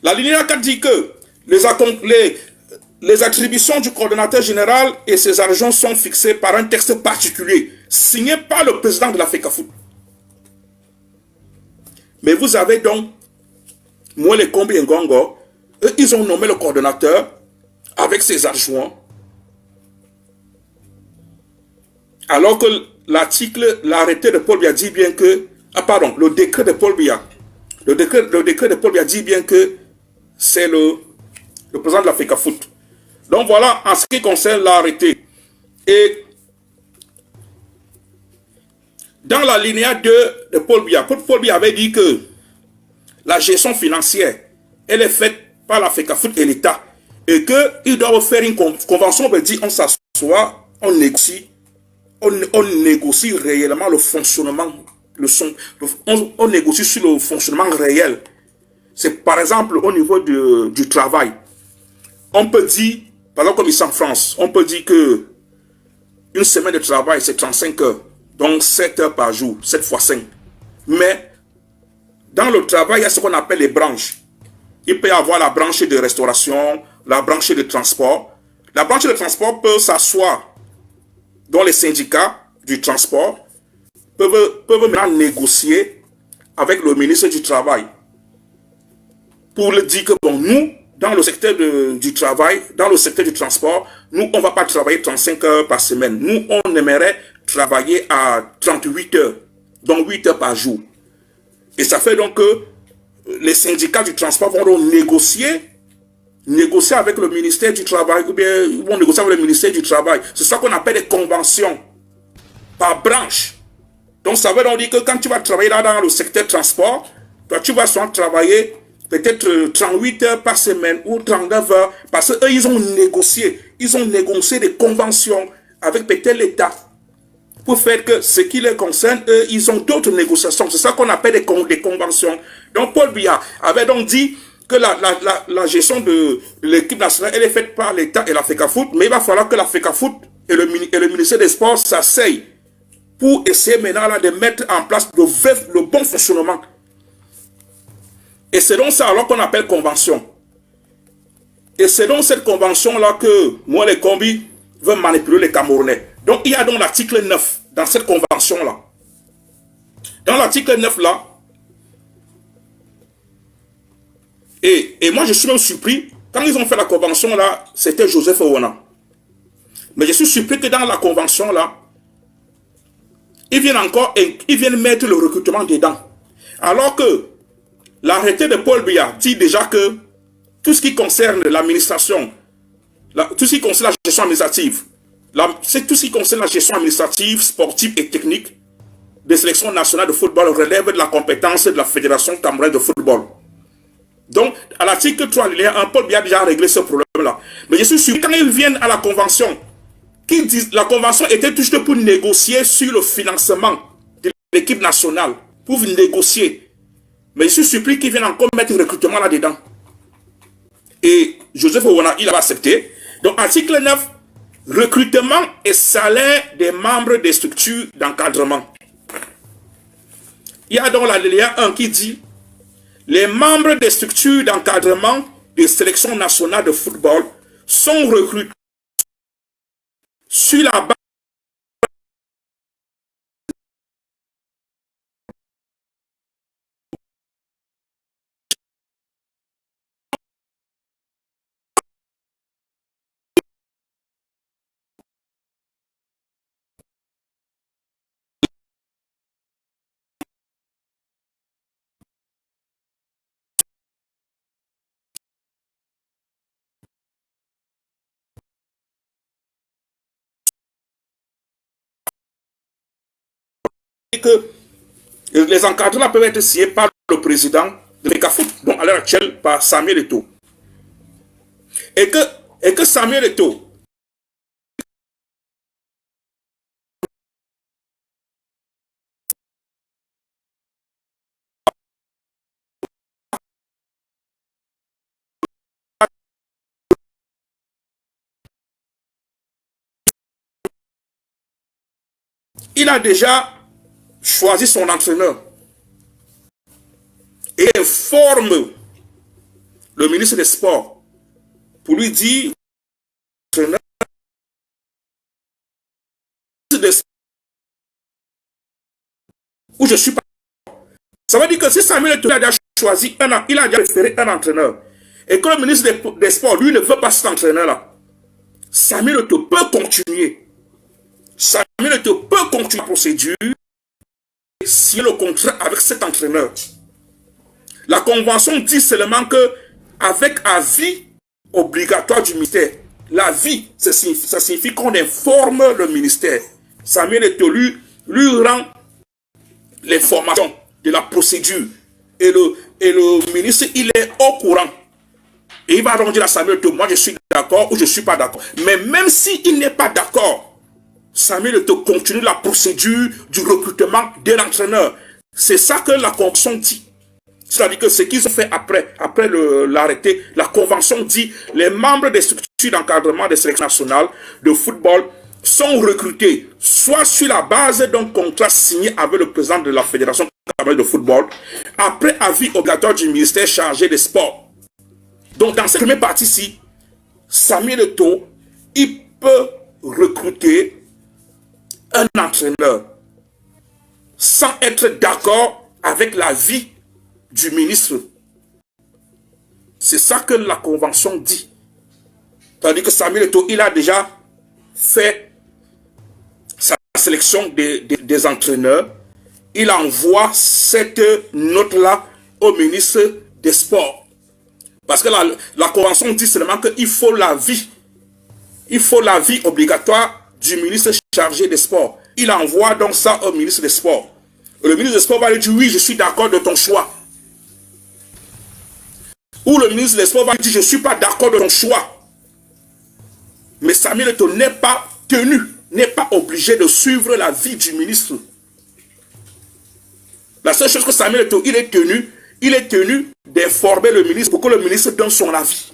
B: La ligne 4 dit que les attributions du coordonnateur général et ses adjoints sont fixées par un texte particulier, signé par le président de la FECAFOOT. Mais vous avez donc, moi les Kombi et Ngongo, eux, ils ont nommé le coordonnateur avec ses adjoints. Alors que l'arrêté de Paul Biya dit bien que, le décret de Paul Biya, le décret de Paul Biya dit bien que c'est le président de la FECAFOOT. Donc voilà, en ce qui concerne l'arrêté. Et dans la linéa 2 de Paul Biya avait dit que la gestion financière, elle est faite par la FECAFOOT et l'État. Et qu'ils doivent faire une convention, on dit on s'assoit, on négocie réellement le fonctionnement, on négocie sur le fonctionnement réel. C'est par exemple au niveau du travail. On peut dire, par exemple comme ici en France, on peut dire que une semaine de travail c'est 35 heures. Donc 7 heures par jour, 7 fois 5. Mais dans le travail, il y a ce qu'on appelle les branches. Il peut y avoir la branche de restauration, la branche de transport. La branche de transport peut s'asseoir dans les syndicats du transport, peuvent maintenant négocier avec le ministre du Travail pour lui dire que bon, nous, dans le secteur du travail, dans le secteur du transport, nous, on ne va pas travailler 35 heures par semaine. Nous, on aimerait travailler à 38 heures, donc 8 heures par jour. Et ça fait donc que les syndicats du transport vont donc négocier avec le ministère du Travail, ou bien ils vont négocier avec le ministère du Travail. C'est ça qu'on appelle des conventions par branche. Donc ça veut donc dire que quand tu vas travailler là dans le secteur transport, toi tu vas souvent travailler peut-être 38 heures par semaine ou 39 heures, parce qu'eux ils ont négocié des conventions avec peut-être l'État pour faire que ce qui les concerne, eux, ils ont d'autres négociations. C'est ça qu'on appelle des conventions. Donc Paul Biya avait donc dit que la gestion de l'équipe nationale, elle est faite par l'État et la FECAFOOT, mais il va falloir que la FECAFOOT et le ministère des Sports s'asseyent pour essayer maintenant là, de mettre en place le bon fonctionnement. Et c'est donc ça alors qu'on appelle convention. Et c'est donc cette convention-là que moi, les combis, veulent manipuler les Camerounais. Donc il y a donc l'article 9 dans cette convention-là. Dans l'article 9 là, et moi je suis même surpris, quand ils ont fait la convention là, c'était Joseph Owona. Mais je suis surpris que dans la convention là, ils viennent mettre le recrutement dedans. Alors que l'arrêté de Paul Biya dit déjà que tout ce qui concerne l'administration, tout ce qui concerne la gestion administrative, tout ce qui concerne la gestion administrative, sportive et technique des sélections nationales de football relève de la compétence de la Fédération camerounaise de football. Donc, à l'article 3, il y a un Paul Biya a déjà réglé ce problème-là. Mais je suis sûr que quand ils viennent à la convention, qui disent la convention était juste pour négocier sur le financement de l'équipe nationale, pour négocier. Mais je suis surpris qu'ils viennent encore mettre un recrutement là-dedans. Et Joseph Owona, il a accepté. Donc, article 9, recrutement et salaire des membres des structures d'encadrement. Il y a donc l'alinéa 1 qui dit les membres des structures d'encadrement des sélections nationales de football sont recrutés sur la base que les encadrements peuvent être signés par le président de FECAFOOT, donc à l'heure actuelle par Samuel Eto'o. Et que Samuel Eto'o il a déjà choisi son entraîneur et informe le ministre des Sports pour lui dire entraîneur où je suis pas. Ça veut dire que si Samuel Eto'o a déjà choisi il a déjà préféré un entraîneur et que le ministre des Sports lui ne veut pas cet entraîneur là, Samuel Eto'o peut continuer. Samuel Eto'o peut continuer la procédure signer le contrat avec cet entraîneur. La convention dit seulement que avec avis obligatoire du ministère, l'avis, ça signifie qu'on informe le ministère. Samuel Eto'o lui rend l'information de la procédure et le ministre il est au courant. Et il va donc dire à Samuel Eto'o, moi je suis d'accord ou je ne suis pas d'accord. Mais même s'il n'est pas d'accord, Samuel Eto'o continue la procédure du recrutement de l'entraîneur. C'est ça que la convention dit. C'est-à-dire que ce qu'ils ont fait après l'arrêté, la convention dit les membres des structures d'encadrement des sélections nationales de football sont recrutés soit sur la base d'un contrat signé avec le président de la Fédération camerounaise de football, après avis obligatoire du ministère chargé des sports. Donc, dans cette première partie-ci, Samuel Eto'o, il peut recruter un entraîneur sans être d'accord avec l'avis du ministre. C'est ça que la convention dit. Tandis que Samuel Eto'o, il a déjà fait sa sélection des entraîneurs. Il envoie cette note-là au ministre des Sports. Parce que la convention dit seulement qu'il faut l'avis. Il faut l'avis obligatoire du ministre chargé des Sports. Il envoie donc ça au ministre des Sports. Et le ministre des Sports va lui dire oui, je suis d'accord de ton choix. Ou le ministre des Sports va lui dire je ne suis pas d'accord de ton choix. Mais Samuel Eto'o n'est pas tenu, n'est pas obligé de suivre l'avis du ministre. La seule chose que Samuel Eto'o, il est tenu d'informer le ministre pour que le ministre donne son avis.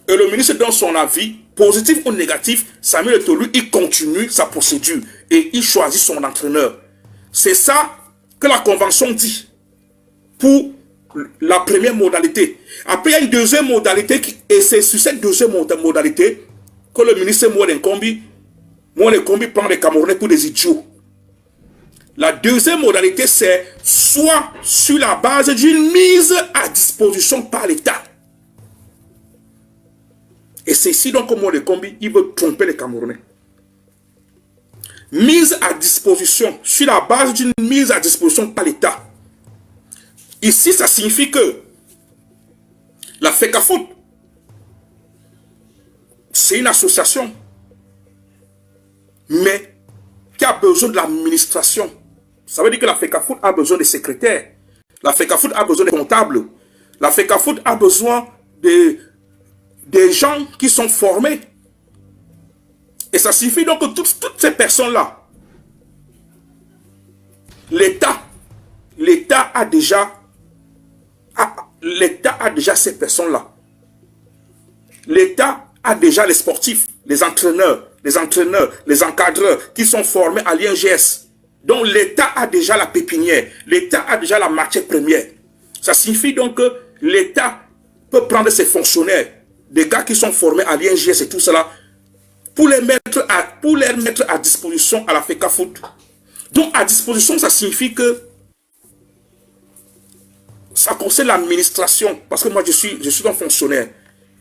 B: Et le ministre donne son avis, positif ou négatif, Samuel Eto'o, lui, il continue sa procédure et il choisit son entraîneur. C'est ça que la convention dit pour la première modalité. Après, il y a une deuxième modalité et c'est sur cette deuxième modalité que le ministre Moïse Kombi prend les Camerounais pour des idiots. La deuxième modalité, c'est soit sur la base d'une mise à disposition par l'État. Et c'est ici donc que Moïse Kombi, il veut tromper les Camerounais. Mise à disposition, sur la base d'une mise à disposition par l'État. Ici, ça signifie que la FECAFOOT, c'est une association, mais qui a besoin de l'administration. Ça veut dire que la FECAFOOT a besoin des secrétaires. La FECAFOOT a besoin des comptables. La FECAFOOT a besoin des gens qui sont formés. Et ça signifie donc que toutes ces personnes-là, l'État a déjà ces personnes-là. L'État a déjà les sportifs, les entraîneurs, les encadreurs qui sont formés à l'INGS. Donc l'État a déjà la pépinière, l'État a déjà la matière première. Ça signifie donc que l'État peut prendre ses fonctionnaires, des gars qui sont formés à l'INGS et tout cela, pour les mettre à disposition à la FECAFOOT. Donc à disposition, ça signifie que ça concerne l'administration, parce que moi je suis un fonctionnaire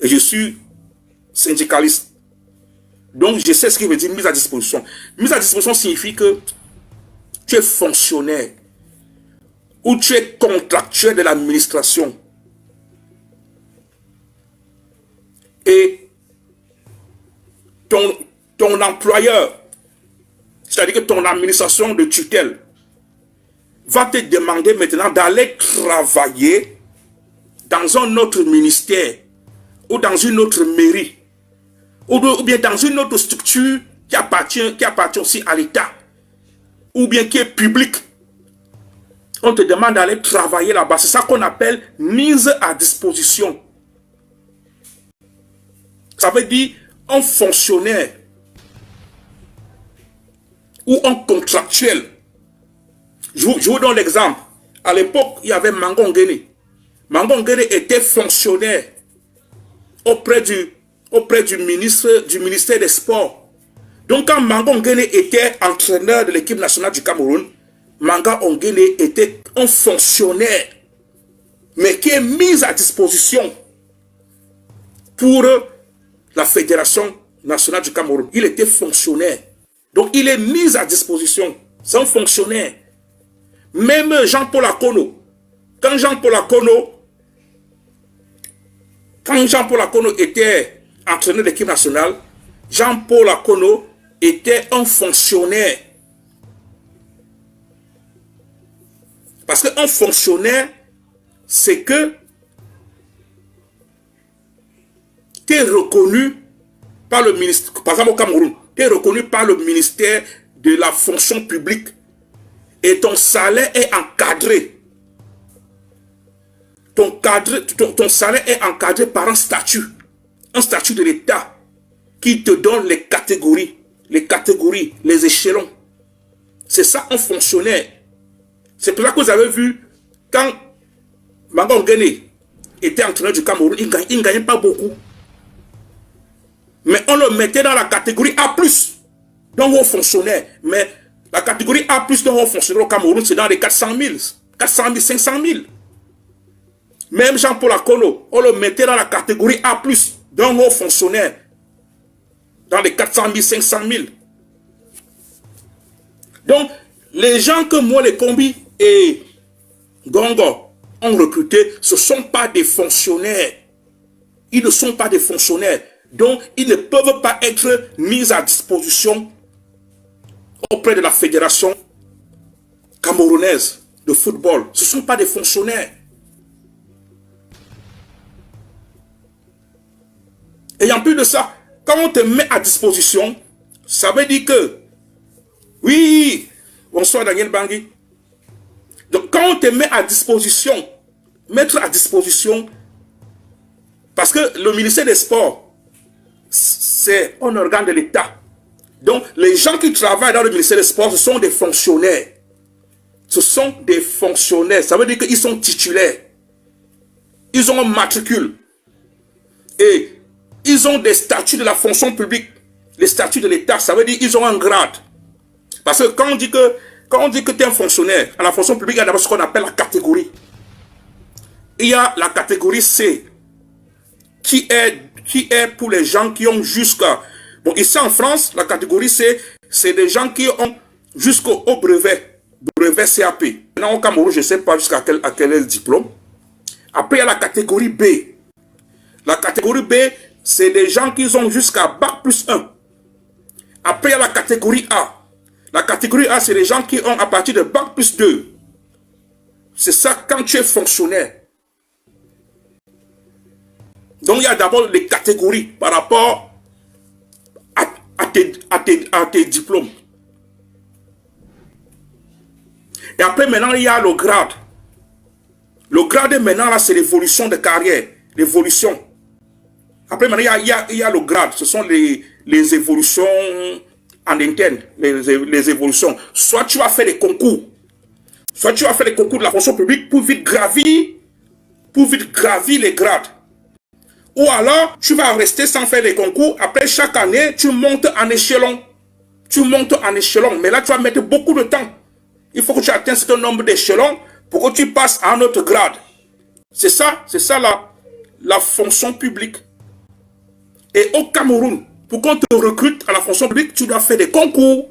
B: et je suis syndicaliste. Donc je sais ce qui veut dire mise à disposition. Mise à disposition signifie que tu es fonctionnaire ou tu es contractuel de l'administration. Et ton employeur, c'est-à-dire que ton administration de tutelle, va te demander maintenant d'aller travailler dans un autre ministère ou dans une autre mairie ou bien dans une autre structure qui appartient aussi à l'État ou bien qui est publique. On te demande d'aller travailler là-bas. C'est ça qu'on appelle mise à disposition. Ça veut dire un fonctionnaire ou un contractuel. Je vous donne l'exemple. À l'époque, il y avait Mangon Guéné. Mangon Guéné était fonctionnaire auprès du ministère des Sports. Donc, quand Mangon Guéné était entraîneur de l'équipe nationale du Cameroun, Mangon Guéné était un fonctionnaire, mais qui est mis à disposition pour la Fédération nationale du Cameroun. Il était fonctionnaire. Donc, il est mis à disposition. C'est un fonctionnaire. Même Jean-Paul Akono. Quand Jean-Paul Akono était entraîneur de l'équipe nationale, Jean-Paul Akono était un fonctionnaire. Parce qu'un fonctionnaire, c'est que tu es reconnu par le ministère, par exemple au Cameroun, tu es reconnu par le ministère de la fonction publique et ton salaire est encadré. Ton salaire est encadré par un statut de l'État qui te donne les catégories, les échelons. C'est ça un fonctionnaire. C'est pour ça que vous avez vu, quand Manga Nguéné était entraîneur du Cameroun, il ne gagnait pas beaucoup. Mais on le mettait dans la catégorie A+, donc haut fonctionnaire. Mais la catégorie A+, donc haut fonctionnaire au Cameroun, c'est dans les 400 000, 500 000. Même Jean-Paul Akolo, on le mettait dans la catégorie A+, donc haut fonctionnaire, dans les 400 000, 500 000. Donc, les gens que Moelle Kombi et Gongo ont recrutés, ce ne sont pas des fonctionnaires. Ils ne sont pas des fonctionnaires. Donc, ils ne peuvent pas être mis à disposition auprès de la fédération camerounaise de football. Ce ne sont pas des fonctionnaires. Et en plus de ça, quand on te met à disposition, ça veut dire que, oui, bonsoir Daniel Bangui. Donc quand on te met à disposition, mettre à disposition, parce que le ministère des Sports, c'est un organe de l'État. Donc les gens qui travaillent dans le ministère des Sports, ce sont des fonctionnaires. Ce sont des fonctionnaires. Ça veut dire qu'ils sont titulaires. Ils ont un matricule. Et ils ont des statuts de la fonction publique. Les statuts de l'État, ça veut dire qu'ils ont un grade. Parce que quand on dit que tu es un fonctionnaire, à la fonction publique, il y a d'abord ce qu'on appelle la catégorie. Il y a la catégorie C, qui est pour les gens qui ont jusqu'à... Bon, ici en France, la catégorie C, c'est des gens qui ont jusqu'au brevet CAP. Maintenant, au Cameroun, je ne sais pas jusqu'à quel est le diplôme. Après, il y a la catégorie B. La catégorie B, c'est des gens qui ont jusqu'à Bac+1. Après, il y a la catégorie A. La catégorie A, c'est les gens qui ont à partir de Bac+2. C'est ça quand tu es fonctionnaire. Donc, il y a d'abord les catégories par rapport à tes diplômes. Et après, maintenant, il y a le grade. Le grade, maintenant, là, c'est l'évolution de carrière. L'évolution. Après, maintenant, il y a le grade. Ce sont les évolutions en interne. Les évolutions. Soit tu vas faire des concours. Soit tu vas faire les concours de la fonction publique pour vite gravir les grades. Ou alors, tu vas rester sans faire les concours. Après, chaque année, tu montes en échelon. Tu montes en échelon. Mais là, tu vas mettre beaucoup de temps. Il faut que tu atteignes ce nombre d'échelons pour que tu passes à un autre grade. C'est ça la fonction publique. Et au Cameroun, pour qu'on te recrute à la fonction publique, tu dois faire des concours.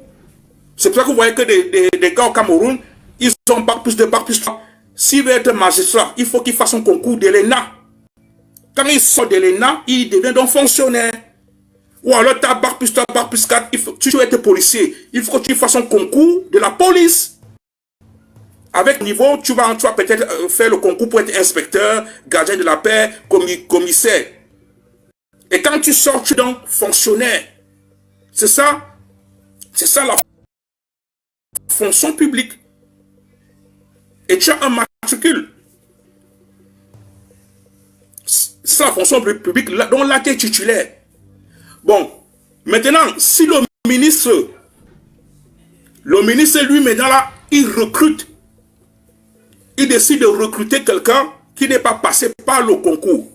B: C'est pour ça que vous voyez que des gars au Cameroun, ils ont Bac+2, Bac+3. S'ils veulent être magistrat, il faut qu'ils fassent un concours de l'ENA. Quand ils sortent de l'ENA, ils deviennent donc fonctionnaires. Ou alors tu as Bac+3, Bac+4, tu veux être policier. Il faut que tu fasses un concours de la police. Avec niveau, tu vas peut-être faire le concours pour être inspecteur, gardien de la paix, commissaire. Et quand tu sors, tu es donc fonctionnaire. C'est ça la fonction publique. Et tu as un matricule. C'est la fonction publique dont là tu es titulaire. Bon, maintenant, si le ministre lui, maintenant là, il recrute. Il décide de recruter quelqu'un qui n'est pas passé par le concours.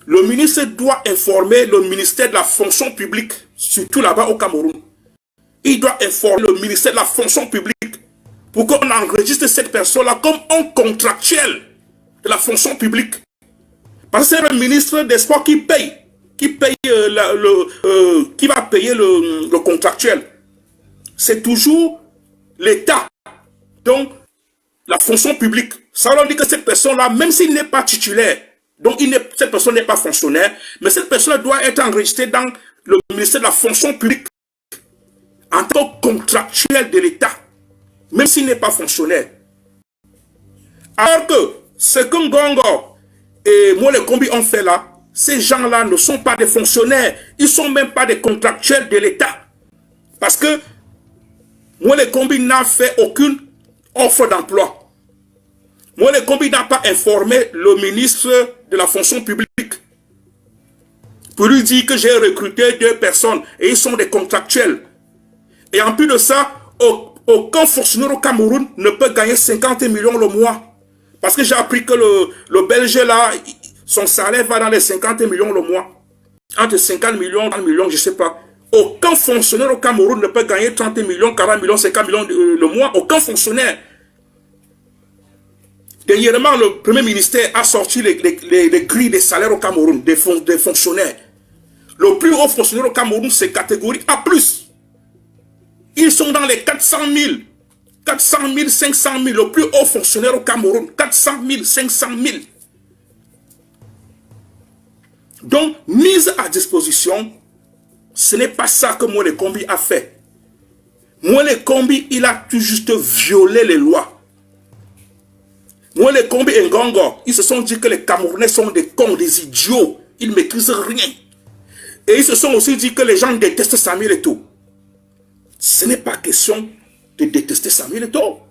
B: Le ministre doit informer le ministère de la fonction publique, surtout là-bas au Cameroun. Il doit informer le ministère de la fonction publique pour qu'on enregistre cette personne-là comme un contractuel de la fonction publique. Parce que c'est le ministre des Sports qui va payer le contractuel. C'est toujours l'État. Donc, la fonction publique. Ça veut dire que cette personne-là, même s'il n'est pas titulaire, donc cette personne n'est pas fonctionnaire, mais cette personne doit être enregistrée dans le ministère de la fonction publique en tant que contractuel de l'État, même s'il n'est pas fonctionnaire. Alors que ce que Ngongo et Moelle Kombi ont fait là, ces gens-là ne sont pas des fonctionnaires, ils ne sont même pas des contractuels de l'État. Parce que Moelle Kombi n'a fait aucune offre d'emploi. Moelle Kombi n'a pas informé le ministre de la fonction publique pour lui dire que j'ai recruté 2 personnes et ils sont des contractuels. Et en plus de ça, aucun fonctionnaire au Cameroun ne peut gagner 50 millions le mois. Parce que j'ai appris que le Belge là, son salaire va dans les 50 millions le mois. Entre 50 millions, 30 millions, je ne sais pas. Aucun fonctionnaire au Cameroun ne peut gagner 30 millions, 40 millions, 50 millions le mois. Aucun fonctionnaire. Dernièrement, le Premier ministère a sorti les grilles des salaires au Cameroun, des fonctionnaires. Le plus haut fonctionnaire au Cameroun, c'est catégorie A+. Ils sont dans les 400 000. 400 000, 500 000. Le plus haut fonctionnaire au Cameroun, 400 000, 500 000. Donc, mise à disposition, ce n'est pas ça que Moïse Kombi a fait. Moïse Kombi, il a tout juste violé les lois. Moïse Kombi et Ngongo, ils se sont dit que les Camerounais sont des cons, des idiots. Ils ne maîtrisent rien. Et ils se sont aussi dit que les gens détestent Samuel Eto'o. Ce n'est pas question de détester Samuel Eto'o.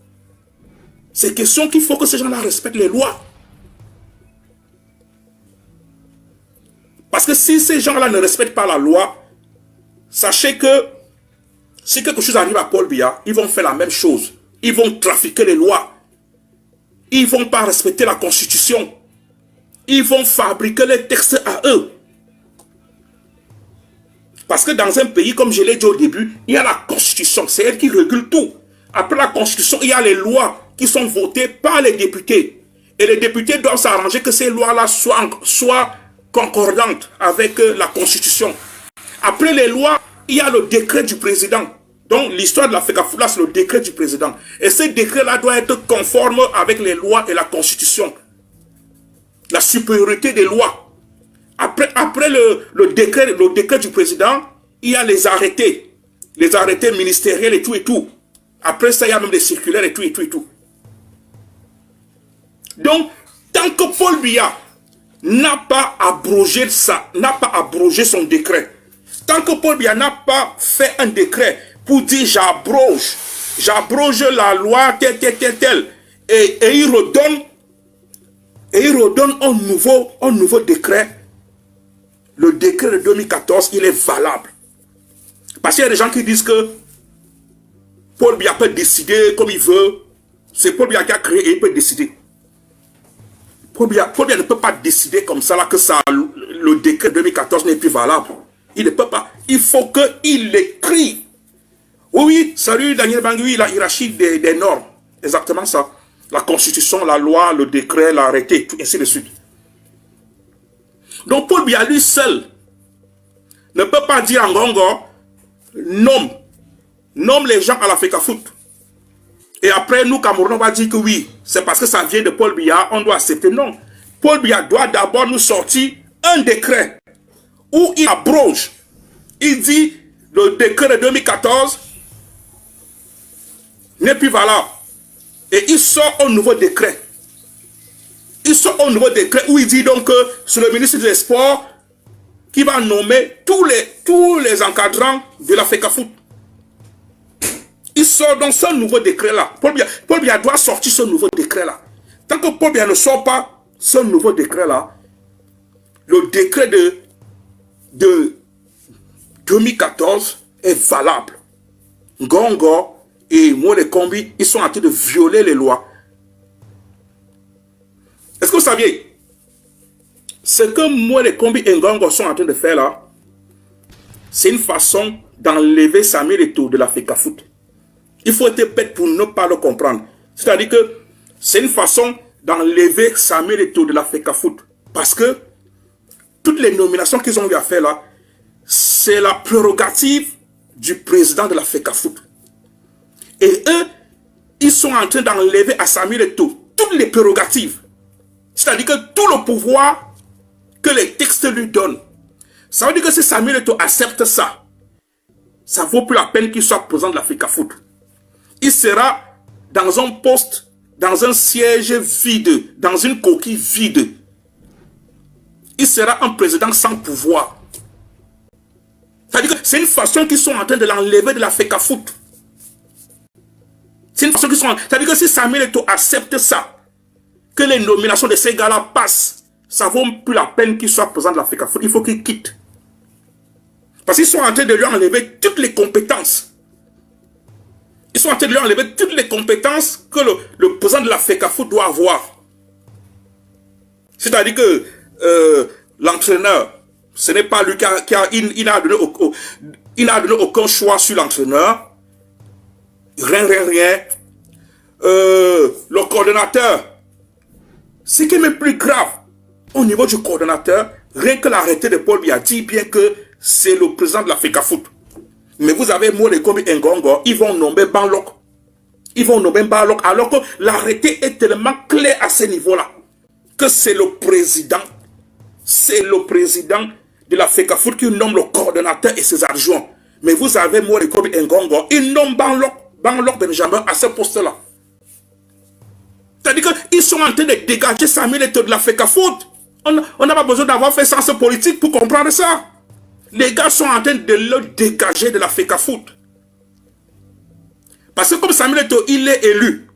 B: C'est question qu'il faut que ces gens-là respectent les lois. Parce que si ces gens-là ne respectent pas la loi, sachez que si quelque chose arrive à Paul Biya, ils vont faire la même chose. Ils vont trafiquer les lois. Ils ne vont pas respecter la constitution. Ils vont fabriquer les textes à eux. Parce que dans un pays, comme je l'ai dit au début, il y a la constitution. C'est elle qui régule tout. Après la constitution, il y a les lois qui sont votées par les députés. Et les députés doivent s'arranger que ces lois-là soient concordantes avec la constitution. Après les lois, il y a le décret du président. Donc l'histoire de la FECAFOOT, c'est le décret du président. Et ce décret-là doit être conforme avec les lois et la constitution. La supériorité des lois. Après le décret du président, il y a les arrêtés ministériels et tout et tout. Après ça, il y a même des circulaires et tout et tout et tout. Donc, tant que Paul Biya n'a pas abrogé ça, n'a pas abrogé son décret, tant que Paul Biya n'a pas fait un décret pour dire j'abroge la loi telle, et il redonne un nouveau décret. Le décret de 2014, il est valable. Parce qu'il y a des gens qui disent que Paul Biya peut décider comme il veut. C'est Paul Biya qui a créé et il peut décider. Paul Biya ne peut pas décider comme ça, là, que ça, le décret de 2014 n'est plus valable. Il ne peut pas. Il faut qu'il l'écrive. Oui, salut Daniel Bangui, la hiérarchie des normes. Exactement ça. La constitution, la loi, le décret, l'arrêté, ainsi de suite. Donc Paul Biya lui seul ne peut pas dire en Ngongo, nomme les gens à la FECAFOOT. Et après, nous, Camerounais, on va dire que oui, c'est parce que ça vient de Paul Biya, on doit accepter. Non. Paul Biya doit d'abord nous sortir un décret où il abroge. Il dit, le décret de 2014 n'est plus valable. Et il sort un nouveau décret. Il sort un nouveau décret où il dit donc que c'est le ministre des Sports qui va nommer tous les encadrants de la FECAFOOT. Il sort donc ce nouveau décret-là. Paul Biya doit sortir ce nouveau décret-là. Tant que Paul Biya ne sort pas ce nouveau décret-là, le décret de 2014 est valable. Ngongo et Moïse Kombi, ils sont en train de violer les lois. Est-ce que vous saviez? Ce que Moïse Kombi et Ngongo sont en train de faire là, c'est une façon d'enlever Samuel Eto'o de la FECAFOOT. Il faut être bête pour ne pas le comprendre. C'est-à-dire que c'est une façon d'enlever Samuel Eto'o de la FECAFOOT. Parce que toutes les nominations qu'ils ont eu à faire là, c'est la prérogative du président de la FECAFOOT. Et eux, ils sont en train d'enlever à Samuel Eto'o toutes les prérogatives. C'est-à-dire que tout le pouvoir que les textes lui donnent. Ça veut dire que si Samuel Eto'o accepte ça, ça vaut plus la peine qu'il soit président de la FECAFOOT. Il sera dans un poste, dans un siège vide, dans une coquille vide. Il sera un président sans pouvoir. C'est-à-dire que c'est une façon qu'ils sont en train de l'enlever de la FECAFOOT. C'est une façon qu'ils sont... C'est-à-dire que si Samuel Eto'o accepte ça, que les nominations de ces gars-là passent, ça ne vaut plus la peine qu'il soit président de la FECAFOOT. Il faut qu'il quitte. Parce qu'ils sont en train de lui enlever toutes les compétences. Ils sont en train de lui enlever toutes les compétences que le président de la FECAFOOT doit avoir. C'est-à-dire que l'entraîneur, ce n'est pas lui il n'a donné aucun choix sur l'entraîneur. Rien. Le coordonnateur, ce qui est même plus grave, au niveau du coordonnateur, rien que l'arrêté de Paul Biya dit bien que c'est le président de la FECAFOOT. Mais vous avez Molekombi Ngongo, ils vont nommer Banlok. Alors que l'arrêté est tellement clair à ce niveau-là, que c'est le président de la FECAFOOT qui nomme le coordonnateur et ses adjoints. Mais vous avez Molekombi Ngongo, il nomme Banlok Benjamin à ce poste-là. C'est-à-dire qu'ils sont en train de dégager Samuel Eto'o de la FECAFOOT. On n'a pas besoin d'avoir fait science politique pour comprendre ça. Les gars sont en train de le dégager de la FECAFOOT. Parce que comme Samuel Eto'o, il est élu.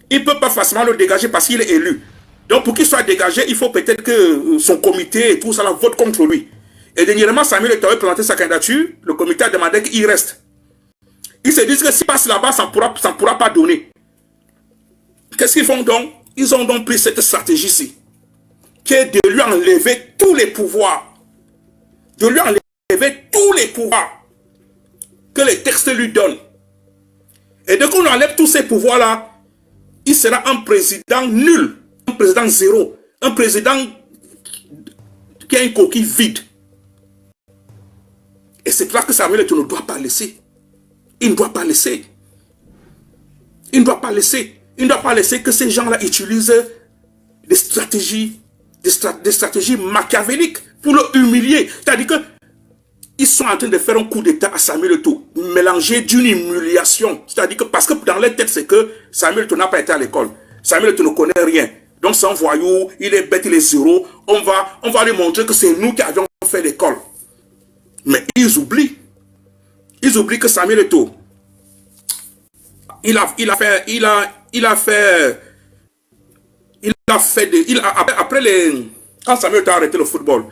B: Il ne peut pas facilement le dégager parce qu'il est élu. Donc pour qu'il soit dégagé, il faut peut-être que son comité et tout ça vote contre lui. Et dernièrement, Samuel Eto'o a présenté sa candidature. Le comité a demandé qu'il reste. Ils se disent que s'il passe là-bas, ça ne pourra pas donner. Qu'est-ce qu'ils font donc? Ils ont donc pris cette stratégie-ci, qui est de lui enlever tous les pouvoirs. De lui enlever tous les pouvoirs que les textes lui donnent. Et dès qu'on enlève tous ces pouvoirs-là, il sera un président nul, un président zéro, un président qui a une coquille vide. Et c'est là que Samuel Eto'o ne doit pas laisser. Il ne doit pas laisser. Il ne doit pas laisser. Il ne doit pas laisser que ces gens-là utilisent des stratégies machiavéliques pour le humilier. C'est-à-dire qu'ils sont en train de faire un coup d'état à Samuel Eto'o, mélangé d'une humiliation. C'est-à-dire que, parce que dans leur tête, c'est que Samuel Eto'o n'a pas été à l'école. Samuel Eto'o ne connaît rien. Donc c'est un voyou, il est bête, il est zéro. On va lui montrer que c'est nous qui avions fait l'école. Mais ils oublient. Ils oublient que Samuel Eto'o, quand Samuel Eto'o a arrêté le football,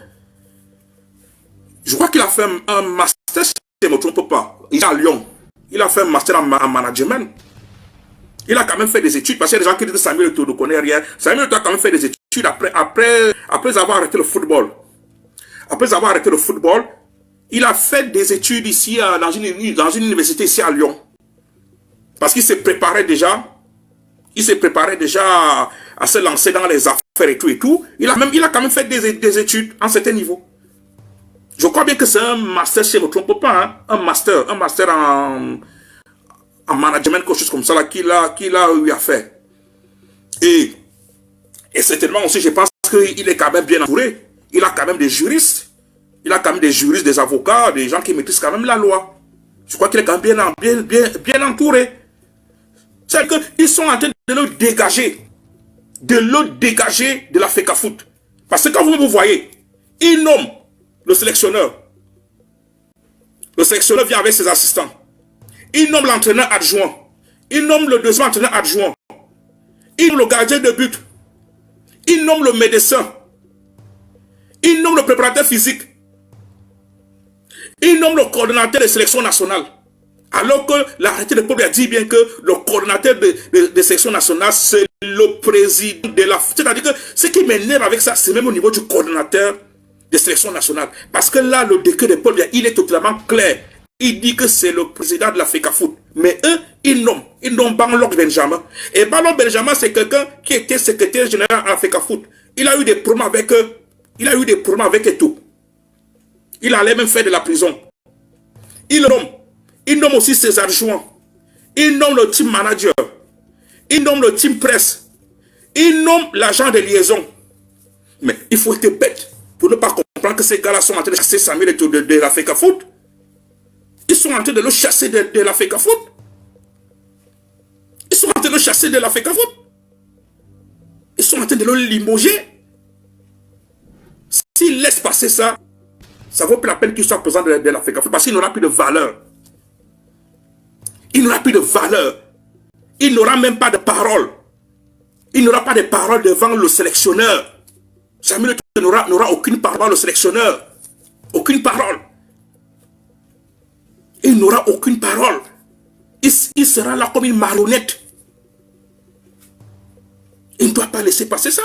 B: je crois qu'il a fait un master, si je ne me trompe pas, ici à Lyon. Il a fait un master en management. Il a quand même fait des études, parce qu'il y a des gens qui disent que Samuel Eto'o ne connaît rien. Samuel Eto'o a quand même fait des études après avoir arrêté le football. Après avoir arrêté le football, il a fait des études ici dans une université ici à Lyon. Parce qu'il s'est préparé déjà. Il s'est préparé déjà à se lancer dans les affaires et tout et tout. Il a quand même fait des études à un certain niveau. Je crois bien que c'est un master, si je ne me trompe pas, hein, un master en management, quelque chose comme ça là, qu'il a eu à faire. Et certainement aussi, je pense qu'il est quand même bien entouré. Il a quand même des juristes. Il a quand même des juristes, des avocats, des gens qui maîtrisent quand même la loi. Je crois qu'il est quand même bien entouré. C'est-à-dire qu'ils sont en train de le dégager. De la FECAFOOT. Parce que quand vous voyez, ils nomment le sélectionneur. Le sélectionneur vient avec ses assistants. Il nomme l'entraîneur adjoint. Il nomme le deuxième entraîneur adjoint. Il nomme le gardien de but. Il nomme le médecin. Il nomme le préparateur physique. Il nomme le coordonnateur de sélection nationale. Alors que l'arrêté de Paul Biya dit bien que le coordonnateur de sélection nationale, c'est le président de la... C'est-à-dire que ce qui m'énerve avec ça, c'est même au niveau du coordonnateur de sélection nationale. Parce que là, le décret de Paul Biya, il est totalement clair. Il dit que c'est le président de la FECAFOOT. Mais eux, ils nomment Banlok Benjamin. Et Banlok Benjamin, c'est quelqu'un qui était secrétaire général à la FECAFOOT. Il a eu des problèmes avec eux. Il a eu des problèmes avec Eto'o. Il allait même faire de la prison. Il nomme aussi ses adjoints. Il nomme le team manager. Il nomme le team presse. Il nomme l'agent de liaison. Mais il faut être bête pour ne pas comprendre que ces gars-là sont en train de chasser Samuel Eto'o de la FECAFOOT. Ils sont en train de le chasser de la FECAFOOT. Ils sont en train de le chasser de la FECAFOOT. Ils sont en train de le limoger. S'ils laissent passer ça, ça vaut plus la peine qu'il soit président de la FECAFOOT parce qu'il n'aura plus de valeur. Il n'aura plus de valeur. Il n'aura même pas de parole. Il n'aura pas de parole devant le sélectionneur. Samuel Eto'o n'aura aucune parole devant le sélectionneur. Aucune parole. Il n'aura aucune parole. Il sera là comme une marionnette. Il ne doit pas laisser passer ça.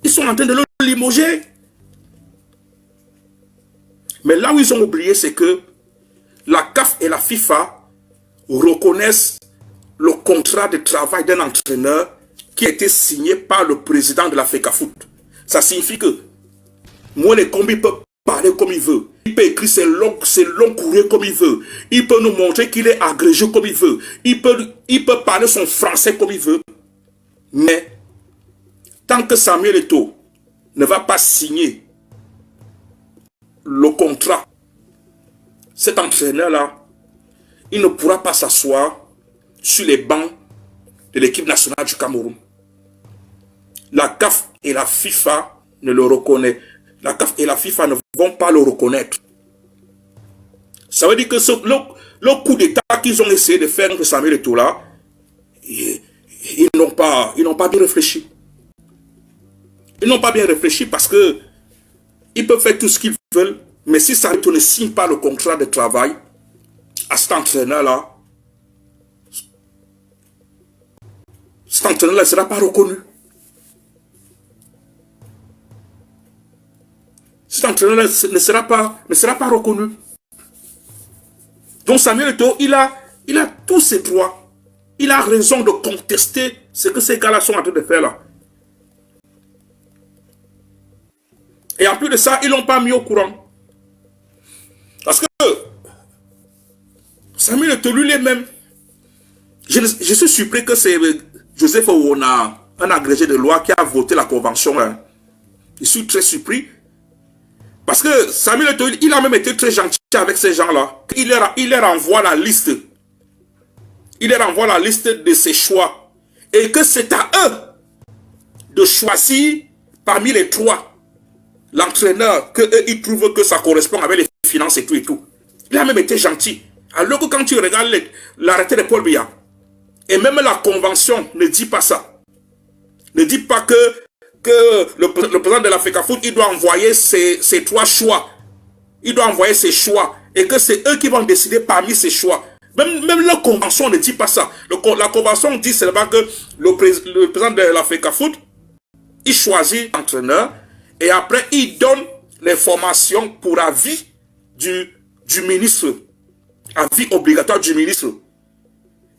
B: Ils sont en train de le limoger. Mais là où ils ont oublié, c'est que la CAF et la FIFA reconnaissent le contrat de travail d'un entraîneur qui a été signé par le président de la FECAFOOT. Ça signifie que Moulay Kombi peut parler comme il veut. Il peut écrire ses longs courriers comme il veut. Il peut nous montrer qu'il est agrégé comme il veut. Il peut parler son français comme il veut. Mais tant que Samuel Eto'o ne va pas signer le contrat, cet entraîneur-là, il ne pourra pas s'asseoir sur les bancs de l'équipe nationale du Cameroun. La CAF et la FIFA ne le reconnaissent. La CAF et la FIFA ne vont pas le reconnaître. Ça veut dire que le coup d'État qu'ils ont essayé de faire contre Samuel Eto'o là, ils n'ont pas bien réfléchi. Ils n'ont pas bien réfléchi parce que ils peuvent faire tout ce qu'ils veulent, mais si Samuel Eto'o ne signe pas le contrat de travail à cet entraîneur-là, cet entraîneur-là ne sera pas reconnu. Cet entraîneur-là ne sera pas reconnu. Donc Samuel Eto'o, il a tous ses droits. Il a raison de contester ce que ces gars-là sont en train de faire là. Et en plus de ça, ils ne l'ont pas mis au courant. Parce que Samuel Eto'o lui-même, je suis surpris que c'est Joseph Owona, un agrégé de loi, qui a voté la convention. Hein. Je suis très surpris. Parce que Samuel Eto'o, il a même été très gentil avec ces gens-là. Il leur envoie la liste. Il leur envoie la liste de ses choix. Et que c'est à eux de choisir parmi les trois l'entraîneur que eux, ils trouvent que ça correspond avec les finances et tout et tout. Il a même été gentil. Alors que quand tu regardes l'arrêté de Paul Biya, et même la convention ne dit pas ça. Ne dit pas que le président de la FECAFOOT, il doit envoyer ses trois choix. Il doit envoyer ses choix. Et que c'est eux qui vont décider parmi ces choix. Même la convention ne dit pas ça. La convention dit seulement que le président de la FECAFOOT, il choisit l'entraîneur. Et après, il donne les formations pour avis du ministre. Avis obligatoire du ministre.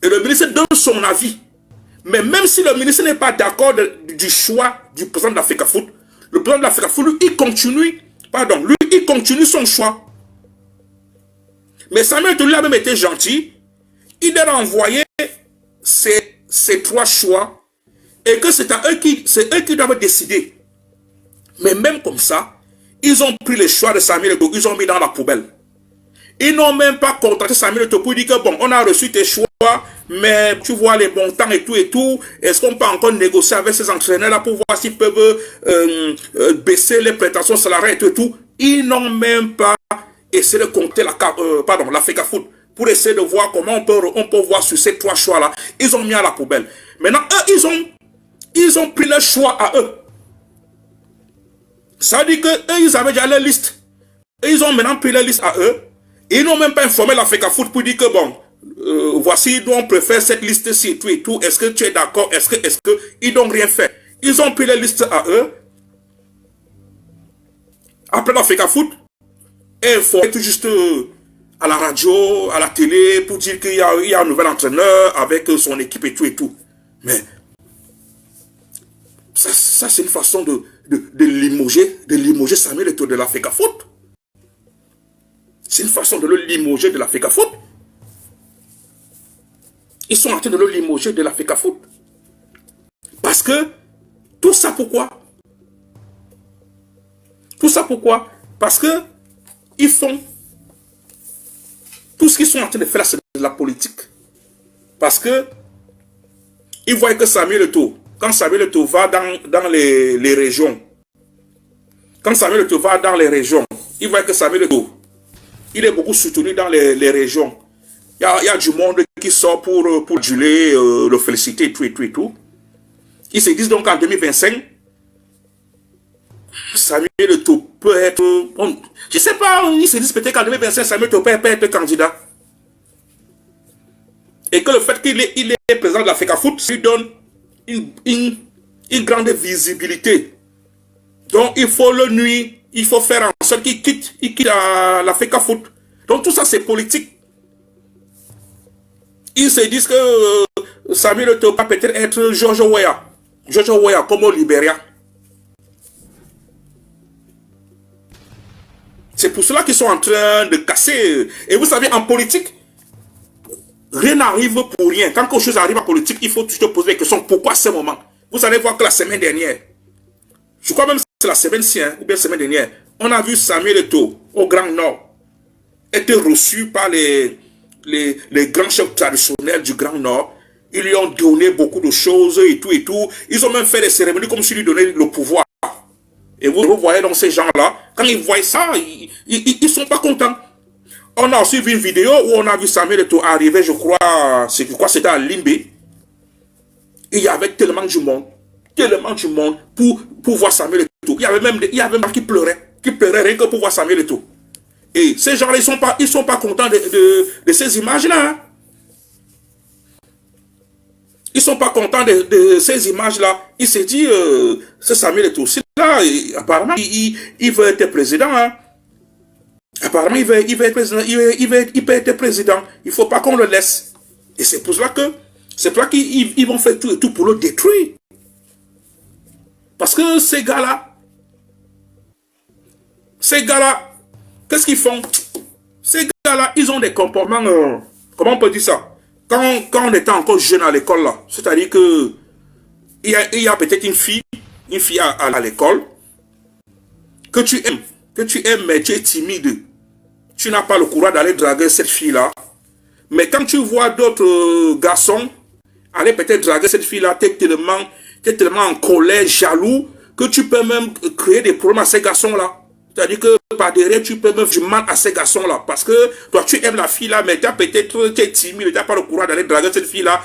B: Et le ministre donne son avis. Mais même si le ministre n'est pas d'accord du choix du président de la FECAFOOT, le président de la FECAFOOT, lui, il continue son choix. Mais Samuel Eto'o a même été gentil. Il leur a envoyé ces trois choix et que c'est eux qui doivent décider. Mais même comme ça, ils ont pris les choix de Samuel Eto'o, ils ont mis dans la poubelle. Ils n'ont même pas contacté Samuel Eto'o pour dire que bon, on a reçu tes choix, mais tu vois les montants et tout. Est-ce qu'on peut encore négocier avec ces entraîneurs-là pour voir s'ils peuvent baisser les prétentions salariales et tout. Ils n'ont même pas essayé de compter la FECAFOOT pour essayer de voir comment on peut voir sur ces trois choix-là. Ils ont mis à la poubelle. Maintenant, eux, ils ont pris leur choix à eux. Ça veut dire qu'eux, ils avaient déjà leur liste. Et ils ont maintenant pris leur liste à eux. Et ils n'ont même pas informé la FECAFOOT pour dire que bon, voici, nous on préfère cette liste-ci et tout. Est-ce que tu es d'accord? Est-ce que ils n'ont rien fait? Ils ont pris leur liste à eux. Après la FECAFOOT, et il faut être juste à la radio, à la télé, pour dire qu'il y a un nouvel entraîneur avec son équipe et tout. Mais ça c'est une façon de limoger Samuel Eto'o de la FECAFOOT. C'est une façon de le limoger de la FECAFOOT. Ils sont en train de le limoger de la FECAFOOT. Parce que, tout ça pourquoi? Tout ça pourquoi? Parce que, ils font, tout ce qu'ils sont en train de faire, c'est de la politique. Parce que, ils voient que Samuel Eto'o, quand Samuel Eto'o va dans les régions, quand Samuel Eto'o va dans les régions, ils voient que Samuel Eto'o, il est beaucoup soutenu dans les régions. Il y a du monde qui sort pour aduler, le féliciter et tout. Ils se disent donc en 2025, Samuel Eto'o peut être... je ne sais pas, ils se disent peut-être qu'en 2025, Samuel Eto'o peut être candidat. Et que le fait qu'il est président de la FECAFOOT lui donne une grande visibilité. Donc il faut le nuire, il faut faire en sorte qu'il quitte la FECAFOOT. Donc tout ça c'est politique. Ils se disent que Samuel Eto'o va peut-être être George Weah. George Weah comme au Libéria. C'est pour cela qu'ils sont en train de casser. Et vous savez, en politique, rien n'arrive pour rien. Quand quelque chose arrive en politique, il faut toujours poser la question, pourquoi à ce moment? Vous allez voir que la semaine dernière, je crois même que c'est la semaine-ci, hein, ou bien la semaine dernière, on a vu Samuel Eto'o au Grand Nord être reçu par les grands chefs traditionnels du Grand Nord. Ils lui ont donné beaucoup de choses et tout et tout. Ils ont même fait des cérémonies comme s'ils lui donnaient le pouvoir. Et vous voyez donc ces gens-là, quand ils voient ça, ils ne sont pas contents. On a aussi vu une vidéo où on a vu Samuel Eto'o arriver, je crois c'était à Limbé. Et il y avait tellement du monde pour voir Samuel Eto'o. Il y avait même des qui pleuraient rien que pour voir Samuel Eto'o. Et ces gens-là, ils sont pas contents de ces images-là. Hein. Ils sont pas contents de ces images-là. Il s'est dit, c'est Samuel Eto'o. Là, apparemment, il veut être président. Hein. Apparemment, il veut être président. Il peut être président. Il ne faut pas qu'on le laisse. Et c'est pour cela qu'ils vont faire tout et tout pour le détruire. Parce que ces gars-là, qu'est-ce qu'ils font? Ces gars-là, ils ont des comportements, comment on peut dire ça? Quand on était encore jeune à l'école, là, c'est-à-dire que il y a peut-être une fille à l'école que tu aimes, mais tu es timide. Tu n'as pas le courage d'aller draguer cette fille-là. Mais quand tu vois d'autres garçons aller peut-être draguer cette fille-là, tu es tellement en colère, jaloux, que tu peux même créer des problèmes à ces garçons-là. C'est-à-dire que par derrière, tu peux même du mal à ces garçons-là. Parce que toi, tu aimes la fille-là, mais tu es timide, tu n'as pas le courage d'aller draguer cette fille-là.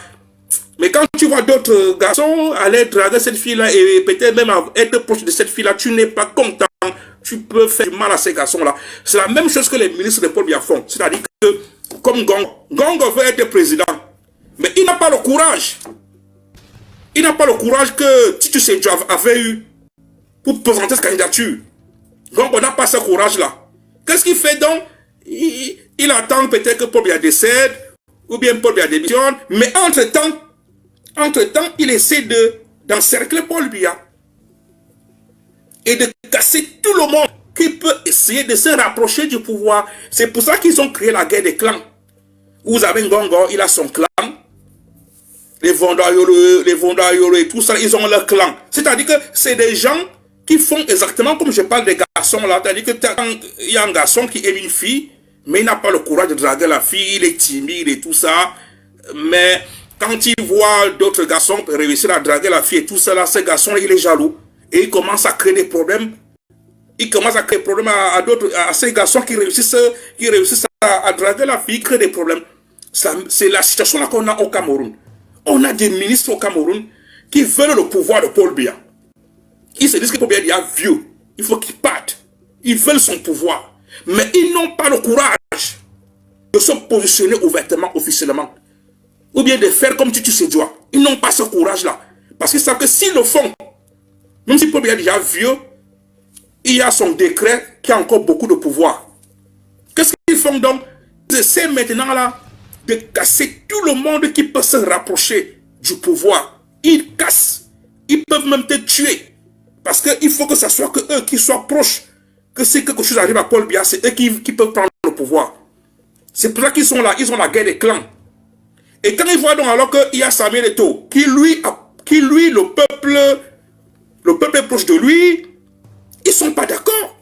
B: Mais quand tu vois d'autres garçons aller draguer cette fille-là et peut-être même être proche de cette fille-là, tu n'es pas content. Tu peux faire du mal à ces garçons-là. C'est la même chose que les ministres de Paul Biya font. C'est-à-dire que, comme Gongo veut être président, mais il n'a pas le courage. Il n'a pas le courage que Titus Sédhiou avait eu pour présenter cette candidature. Donc, on n'a pas ce courage-là. Qu'est-ce qu'il fait donc? Il attend peut-être que Paul Biya décède, ou bien Paul Biya démissionne, mais entre-temps, il essaie d'encercler Paul Biya et de casser tout le monde qui peut essayer de se rapprocher du pouvoir. C'est pour ça qu'ils ont créé la guerre des clans. Vous avez Ngongo, il a son clan. Les Vondoayolo et tout ça, ils ont leur clan. C'est-à-dire que c'est des gens qui font exactement comme je parle des garçons là. C'est-à-dire qu'il y a un garçon qui aime une fille, mais il n'a pas le courage de draguer la fille, il est timide et tout ça. Mais quand il voit d'autres garçons réussir à draguer la fille et tout ça, là, ce garçon il est jaloux. Et il commence à créer des problèmes. Il commence à créer des problèmes à ces garçons qui réussissent à draguer la fille, créer des problèmes. C'est la situation là qu'on a au Cameroun. On a des ministres au Cameroun qui veulent le pouvoir de Paul Biya. Ils se disent que Paul Biya est vieux. Il faut qu'il parte. Ils veulent son pouvoir. Mais ils n'ont pas le courage de se positionner ouvertement, officiellement. Ou bien de faire comme Titus Sédhiou. Ils n'ont pas ce courage-là. Parce qu'ils savent que s'ils le font, même si Paul Biya est déjà vieux, il y a son décret qui a encore beaucoup de pouvoir. Qu'est-ce qu'ils font donc? Ils essaient maintenant là de casser tout le monde qui peut se rapprocher du pouvoir. Ils cassent. Ils peuvent même te tuer. Parce qu'il faut que ce soit que eux qui soient proches. Que si quelque chose arrive à Paul Biya, c'est eux qui peuvent prendre le pouvoir. C'est pour ça qu'ils sont là. Ils ont la guerre des clans. Et quand ils voient donc alors qu'il y a Samuel Eto'o, qui lui, le peuple est proche de lui, ils ne sont pas d'accord.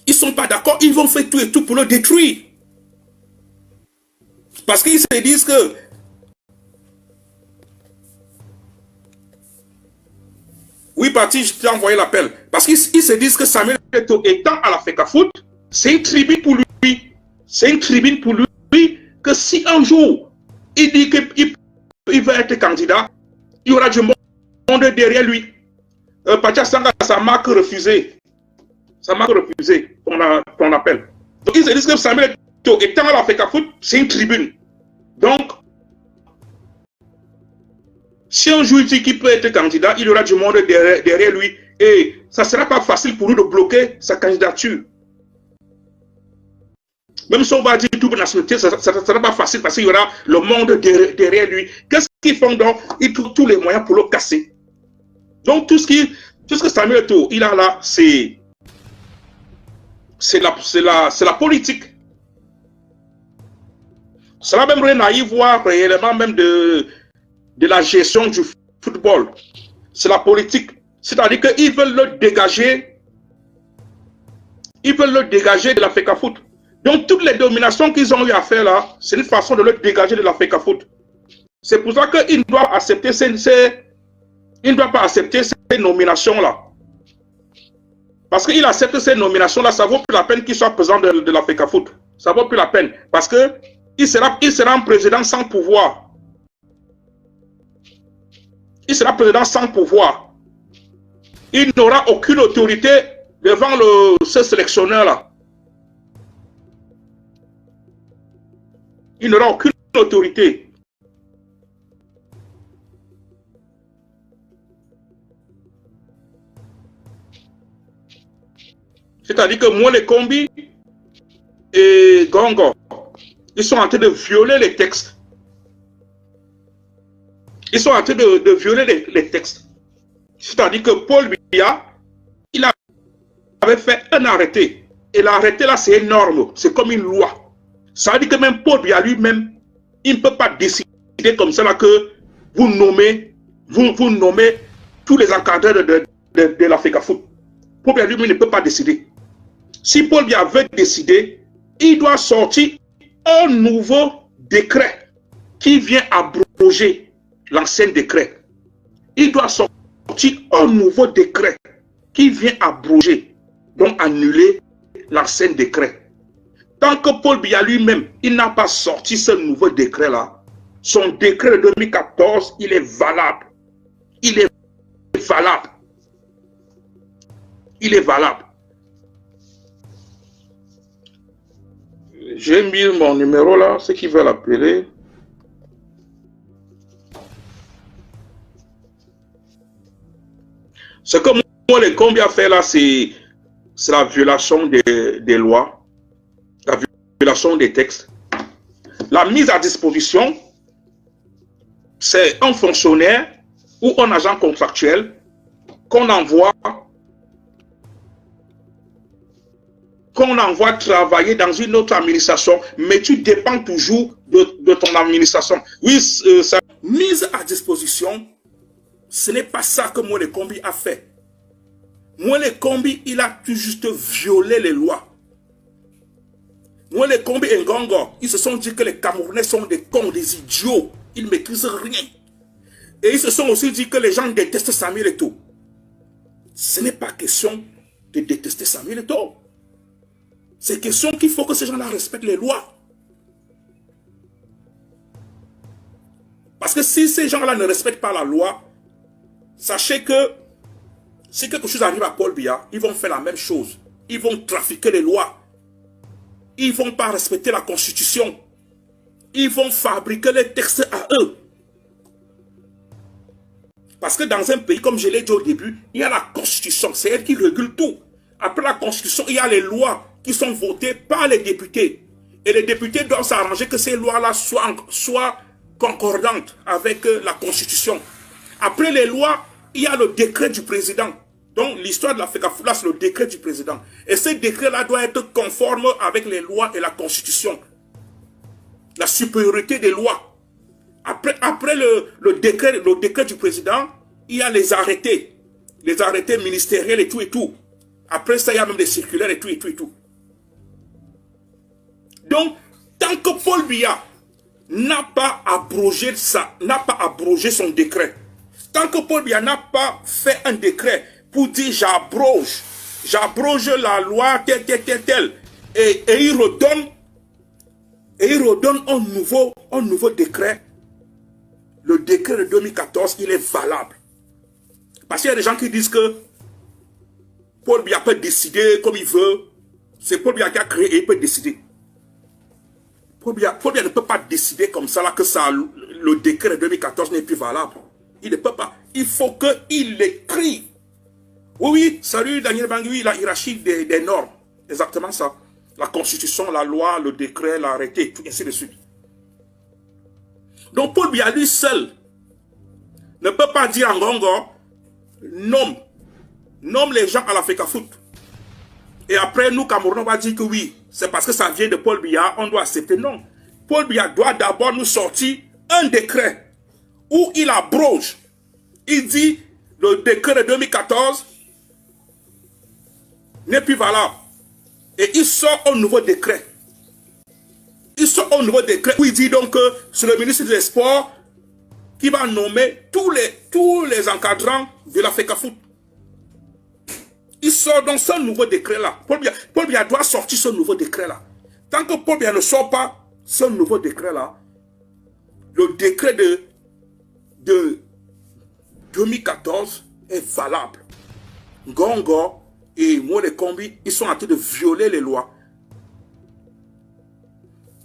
B: Ils ne sont pas d'accord. Ils vont faire tout et tout pour le détruire. Parce qu'ils se disent que oui, parti, je t'ai envoyé l'appel. Parce qu'ils se disent que Samuel Eto'o étant à la FECAFOOT, c'est une tribune pour lui. C'est une tribune pour lui que si un jour il dit qu'il veut être candidat, il y aura du monde derrière lui. Pacha Sanga, sa marque refusée. Sa marque refusée, ton appel. Donc ils se disent que Samuel Eto'o étant à la FECAFOOT, c'est une tribune. Donc, si un jour il dit qu'il peut être candidat, il y aura du monde derrière lui et ça ne sera pas facile pour nous de bloquer sa candidature. Même si on va dire double nationalité, ça ne sera pas facile parce qu'il y aura le monde derrière lui. Qu'est-ce qu'ils font donc? Ils trouvent tous les moyens pour le casser. Donc tout ce que Samuel Eto'o, il a là, c'est la politique. Ça va même rien à y voir réellement même de la gestion du football. C'est la politique. C'est-à-dire qu'ils veulent le dégager. Ils veulent le dégager de la FECAFOOT. Donc toutes les dominations qu'ils ont eu à faire là, c'est une façon de le dégager de la FECAFOOT. C'est pour ça qu'ils doivent accepter ils ne doivent pas accepter ces nominations-là. Parce qu'il accepte ces nominations-là, ça vaut plus la peine qu'il soit président de la FECAFOOT. Ça vaut plus la peine. Parce qu'il sera un président sans pouvoir. Il sera président sans pouvoir. Il n'aura aucune autorité devant ce sélectionneur-là. Il n'aura aucune autorité. C'est-à-dire que Moïse Kombi et Gongo, ils sont en train de violer les textes. Ils sont en train de violer les textes. C'est-à-dire que Paul Biya, il avait fait un arrêté. Et l'arrêté là, c'est énorme. C'est comme une loi. Ça veut dire que même Paul Biya lui-même, il ne peut pas décider comme ça là que vous nommez tous les encadreurs de la FECAFOOT. Paul Biya lui-même ne peut pas décider. Si Paul Biya veut décider, il doit sortir un nouveau décret qui vient abroger l'ancien décret. Il doit sortir un nouveau décret qui vient abroger, donc annuler l'ancien décret. Tant que Paul Biya lui-même, il n'a pas sorti ce nouveau décret-là, son décret de 2014, il est valable. Il est valable. Il est valable. J'ai mis mon numéro là, ceux qui veulent appeler. Ce que moi, les Kombi a fait là, c'est la violation des lois, la violation des textes. La mise à disposition, c'est un fonctionnaire ou un agent contractuel qu'on envoie travailler dans une autre administration, mais tu dépends toujours de ton administration. Oui, ça. Mise à disposition, ce n'est pas ça que Moïse Kombi a fait. Moïse Kombi, il a tout juste violé les lois. Moïse Kombi et Ngongo, ils se sont dit que les Camerounais sont des cons, des idiots. Ils ne maîtrisent rien. Et ils se sont aussi dit que les gens détestent Samuel Eto'o. Ce n'est pas question de détester Samuel Eto'o. C'est question qu'il faut que ces gens-là respectent les lois. Parce que si ces gens-là ne respectent pas la loi, sachez que si quelque chose arrive à Paul Biya, ils vont faire la même chose. Ils vont trafiquer les lois. Ils ne vont pas respecter la Constitution. Ils vont fabriquer les textes à eux. Parce que dans un pays, comme je l'ai dit au début, il y a la Constitution. C'est elle qui régule tout. Après la Constitution, il y a les lois qui sont votées par les députés. Et les députés doivent s'arranger que ces lois-là soient concordantes avec la Constitution. Après les lois, il y a le décret du président. Donc l'histoire de la FECAFOOT, c'est le décret du président. Et ce décret-là doit être conforme avec les lois et la Constitution. La supériorité des lois. Après le décret du président, il y a les arrêtés ministériels et tout et tout. Après ça, il y a même des circulaires et tout et tout et tout. Donc, tant que Paul Biya n'a pas abrogé son décret, tant que Paul Biya n'a pas fait un décret pour dire j'abroge la loi telle, et il redonne un nouveau décret, le décret de 2014, il est valable. Parce qu'il y a des gens qui disent que Paul Biya peut décider comme il veut. C'est Paul Biya qui a créé et il peut décider. Paul Biya ne peut pas décider comme ça, là, que ça, le décret de 2014 n'est plus valable. Il ne peut pas. Il faut qu'il l'écrive. Oui, oui, salut Daniel Bangui, la hiérarchie des normes. Exactement ça. La constitution, la loi, le décret, l'arrêté, tout ainsi de suite. Donc Paul Biya lui seul ne peut pas dire en Ngongo, nomme les gens à la FECAFOOT. Et après, nous, Camerounais, on va dire que oui, c'est parce que ça vient de Paul Biya, on doit accepter. Non. Paul Biya doit d'abord nous sortir un décret où il abroge. Il dit, le décret de 2014 n'est plus valable. Et il sort un nouveau décret. Il sort un nouveau décret où il dit donc que c'est le ministre des Sports qui va nommer tous les encadrants de la FECAFOOT. Il sort donc ce nouveau décret-là. Paul Biya doit sortir ce nouveau décret-là. Tant que Paul Biya ne sort pas ce nouveau décret-là, le décret de 2014 est valable. Ngongo et Moule Kombi, ils sont en train de violer les lois.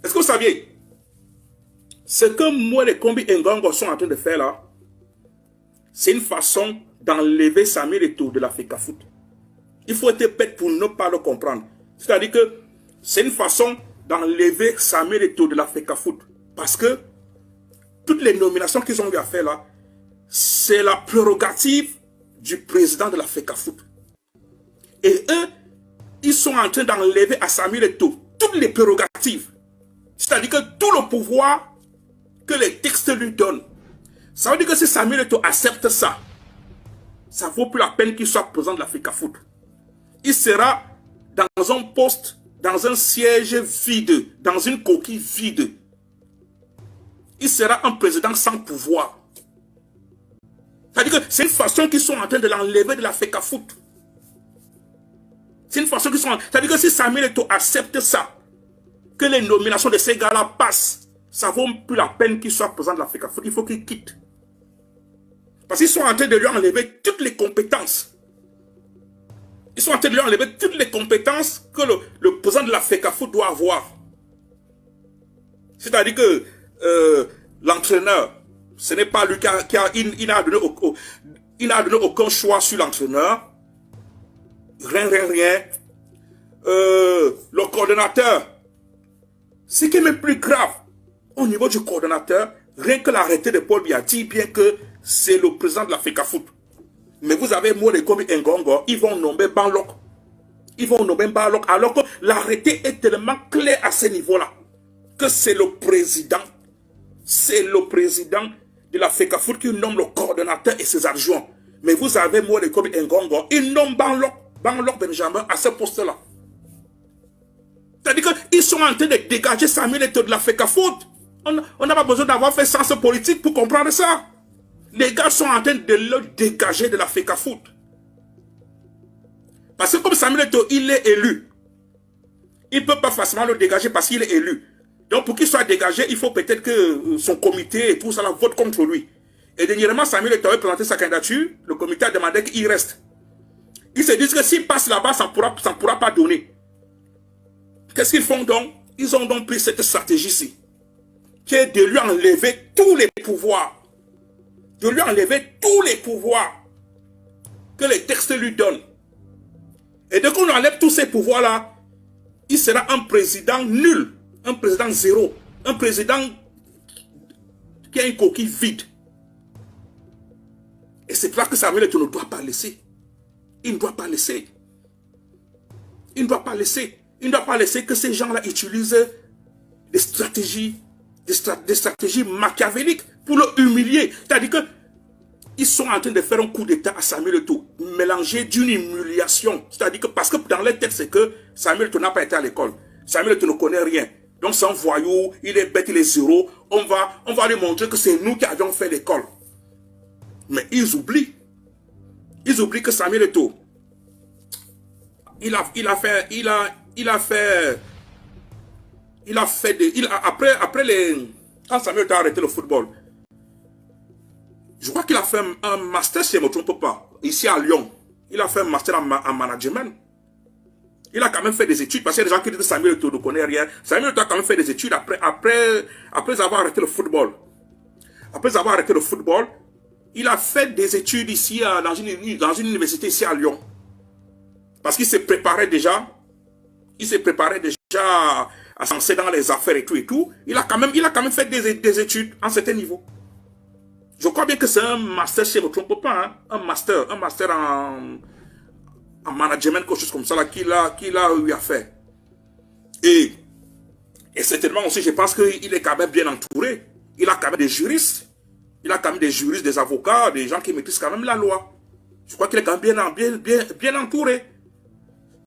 B: Est-ce que vous saviez? Ce que Moule Kombi et Ngongo sont en train de faire là, c'est une façon d'enlever Samuel Eto'o de la FECAFOOT. Il faut être bête pour ne pas le comprendre. C'est-à-dire que c'est une façon d'enlever Samuel Eto'o de la FECAFOOT. Parce que toutes les nominations qu'ils ont eu à faire là, c'est la prérogative du président de la FECAFOOT. Et eux, ils sont en train d'enlever à Samuel Eto'o toutes les prérogatives. C'est-à-dire que tout le pouvoir que les textes lui donnent. Ça veut dire que si Samuel Eto'o accepte ça, ça vaut plus la peine qu'il soit président de la FECAFOOT. Il sera dans un poste, dans un siège vide, dans une coquille vide. Il sera un président sans pouvoir. C'est-à-dire que c'est une façon qu'ils sont en train de l'enlever de la FECAFOOT. C'est une façon qu'ils sont... C'est-à-dire que si Samuel Eto'o accepte ça, que les nominations de ces gars-là passent, ça vaut plus la peine qu'il soit président de la FECAFOOT. Il faut qu'il quitte. Parce qu'ils sont en train de lui enlever toutes les compétences. Ils sont en train de lui enlever toutes les compétences que le président de la FECAFOOT doit avoir. C'est-à-dire que l'entraîneur, ce n'est pas lui il n'a donné aucun choix sur l'entraîneur. Rien. Le coordonnateur, ce qui est même plus grave, au niveau du coordonnateur, rien que l'arrêté de Paul Biya dit bien que c'est le président de la FECAFOOT. Mais vous avez Moule Kombi et Ngongo, ils vont nommer Banlok. Alors que l'arrêté est tellement clair à ce niveau-là. Que c'est le président de la FECAFOOT qui nomme le coordonnateur et ses adjoints. Mais vous avez Moule Kombi et Ngongo, ils nomment Banlok Benjamin à ce poste-là. C'est-à-dire qu'ils sont en train de dégager Samuel Eto'o de la FECAFOOT. On n'a pas besoin d'avoir fait science politique pour comprendre ça. Les gars sont en train de le dégager de la FECAFOOT. Parce que comme Samuel Eto'o, il est élu. Il ne peut pas facilement le dégager parce qu'il est élu. Donc pour qu'il soit dégagé, il faut peut-être que son comité et tout ça vote contre lui. Et dernièrement, Samuel Eto'o a présenté sa candidature. Le comité a demandé qu'il reste. Ils se disent que s'il passe là-bas, ça ne pourra pas donner. Qu'est-ce qu'ils font donc? Ils ont donc pris cette stratégie-ci. Qui est de lui enlever tous les pouvoirs. De lui enlever tous les pouvoirs que les textes lui donnent. Et dès qu'on enlève tous ces pouvoirs-là, il sera un président nul, un président zéro, un président qui a une coquille vide. Et c'est pour ça que Samuel Eto'o ne doit pas laisser. Il ne doit pas laisser. Il ne doit pas laisser. Il ne doit pas laisser que ces gens-là utilisent des stratégies machiavéliques pour le humilier. C'est-à-dire que ils sont en train de faire un coup d'état à Samuel Eto'o, mélangé d'une humiliation. C'est-à-dire que parce que dans les textes, c'est que Samuel Eto'o n'a pas été à l'école. Samuel Eto'o ne connaît rien. Donc c'est un voyou, il est bête, il est zéro. On va lui montrer que c'est nous qui avions fait l'école. Mais ils oublient. Ils oublient que Samuel Eto'o, quand Samuel Eto'o a arrêté le football, je crois qu'il a fait un master, si je ne me trompe pas, ici à Lyon. Il a fait un master en management. Il a quand même fait des études, parce qu'il y a des gens qui disent que Samuel Eto'o ne connaît rien. Samuel Eto'o a quand même fait des études après avoir arrêté le football. Après avoir arrêté le football, il a fait des études ici, dans une université ici à Lyon. Parce qu'il s'est préparé déjà. Il s'est préparé déjà à se lancer dans les affaires et tout. Il a quand même fait des études à un certain niveau. Je crois bien que c'est un master, si je ne me trompe pas, hein, un master en management, quelque chose comme ça, qu'il a eu à faire. Et certainement aussi, je pense qu'il est quand même bien entouré. Il a quand même des juristes. Il a quand même des juristes, des avocats, des gens qui maîtrisent quand même la loi. Je crois qu'il est quand même bien entouré.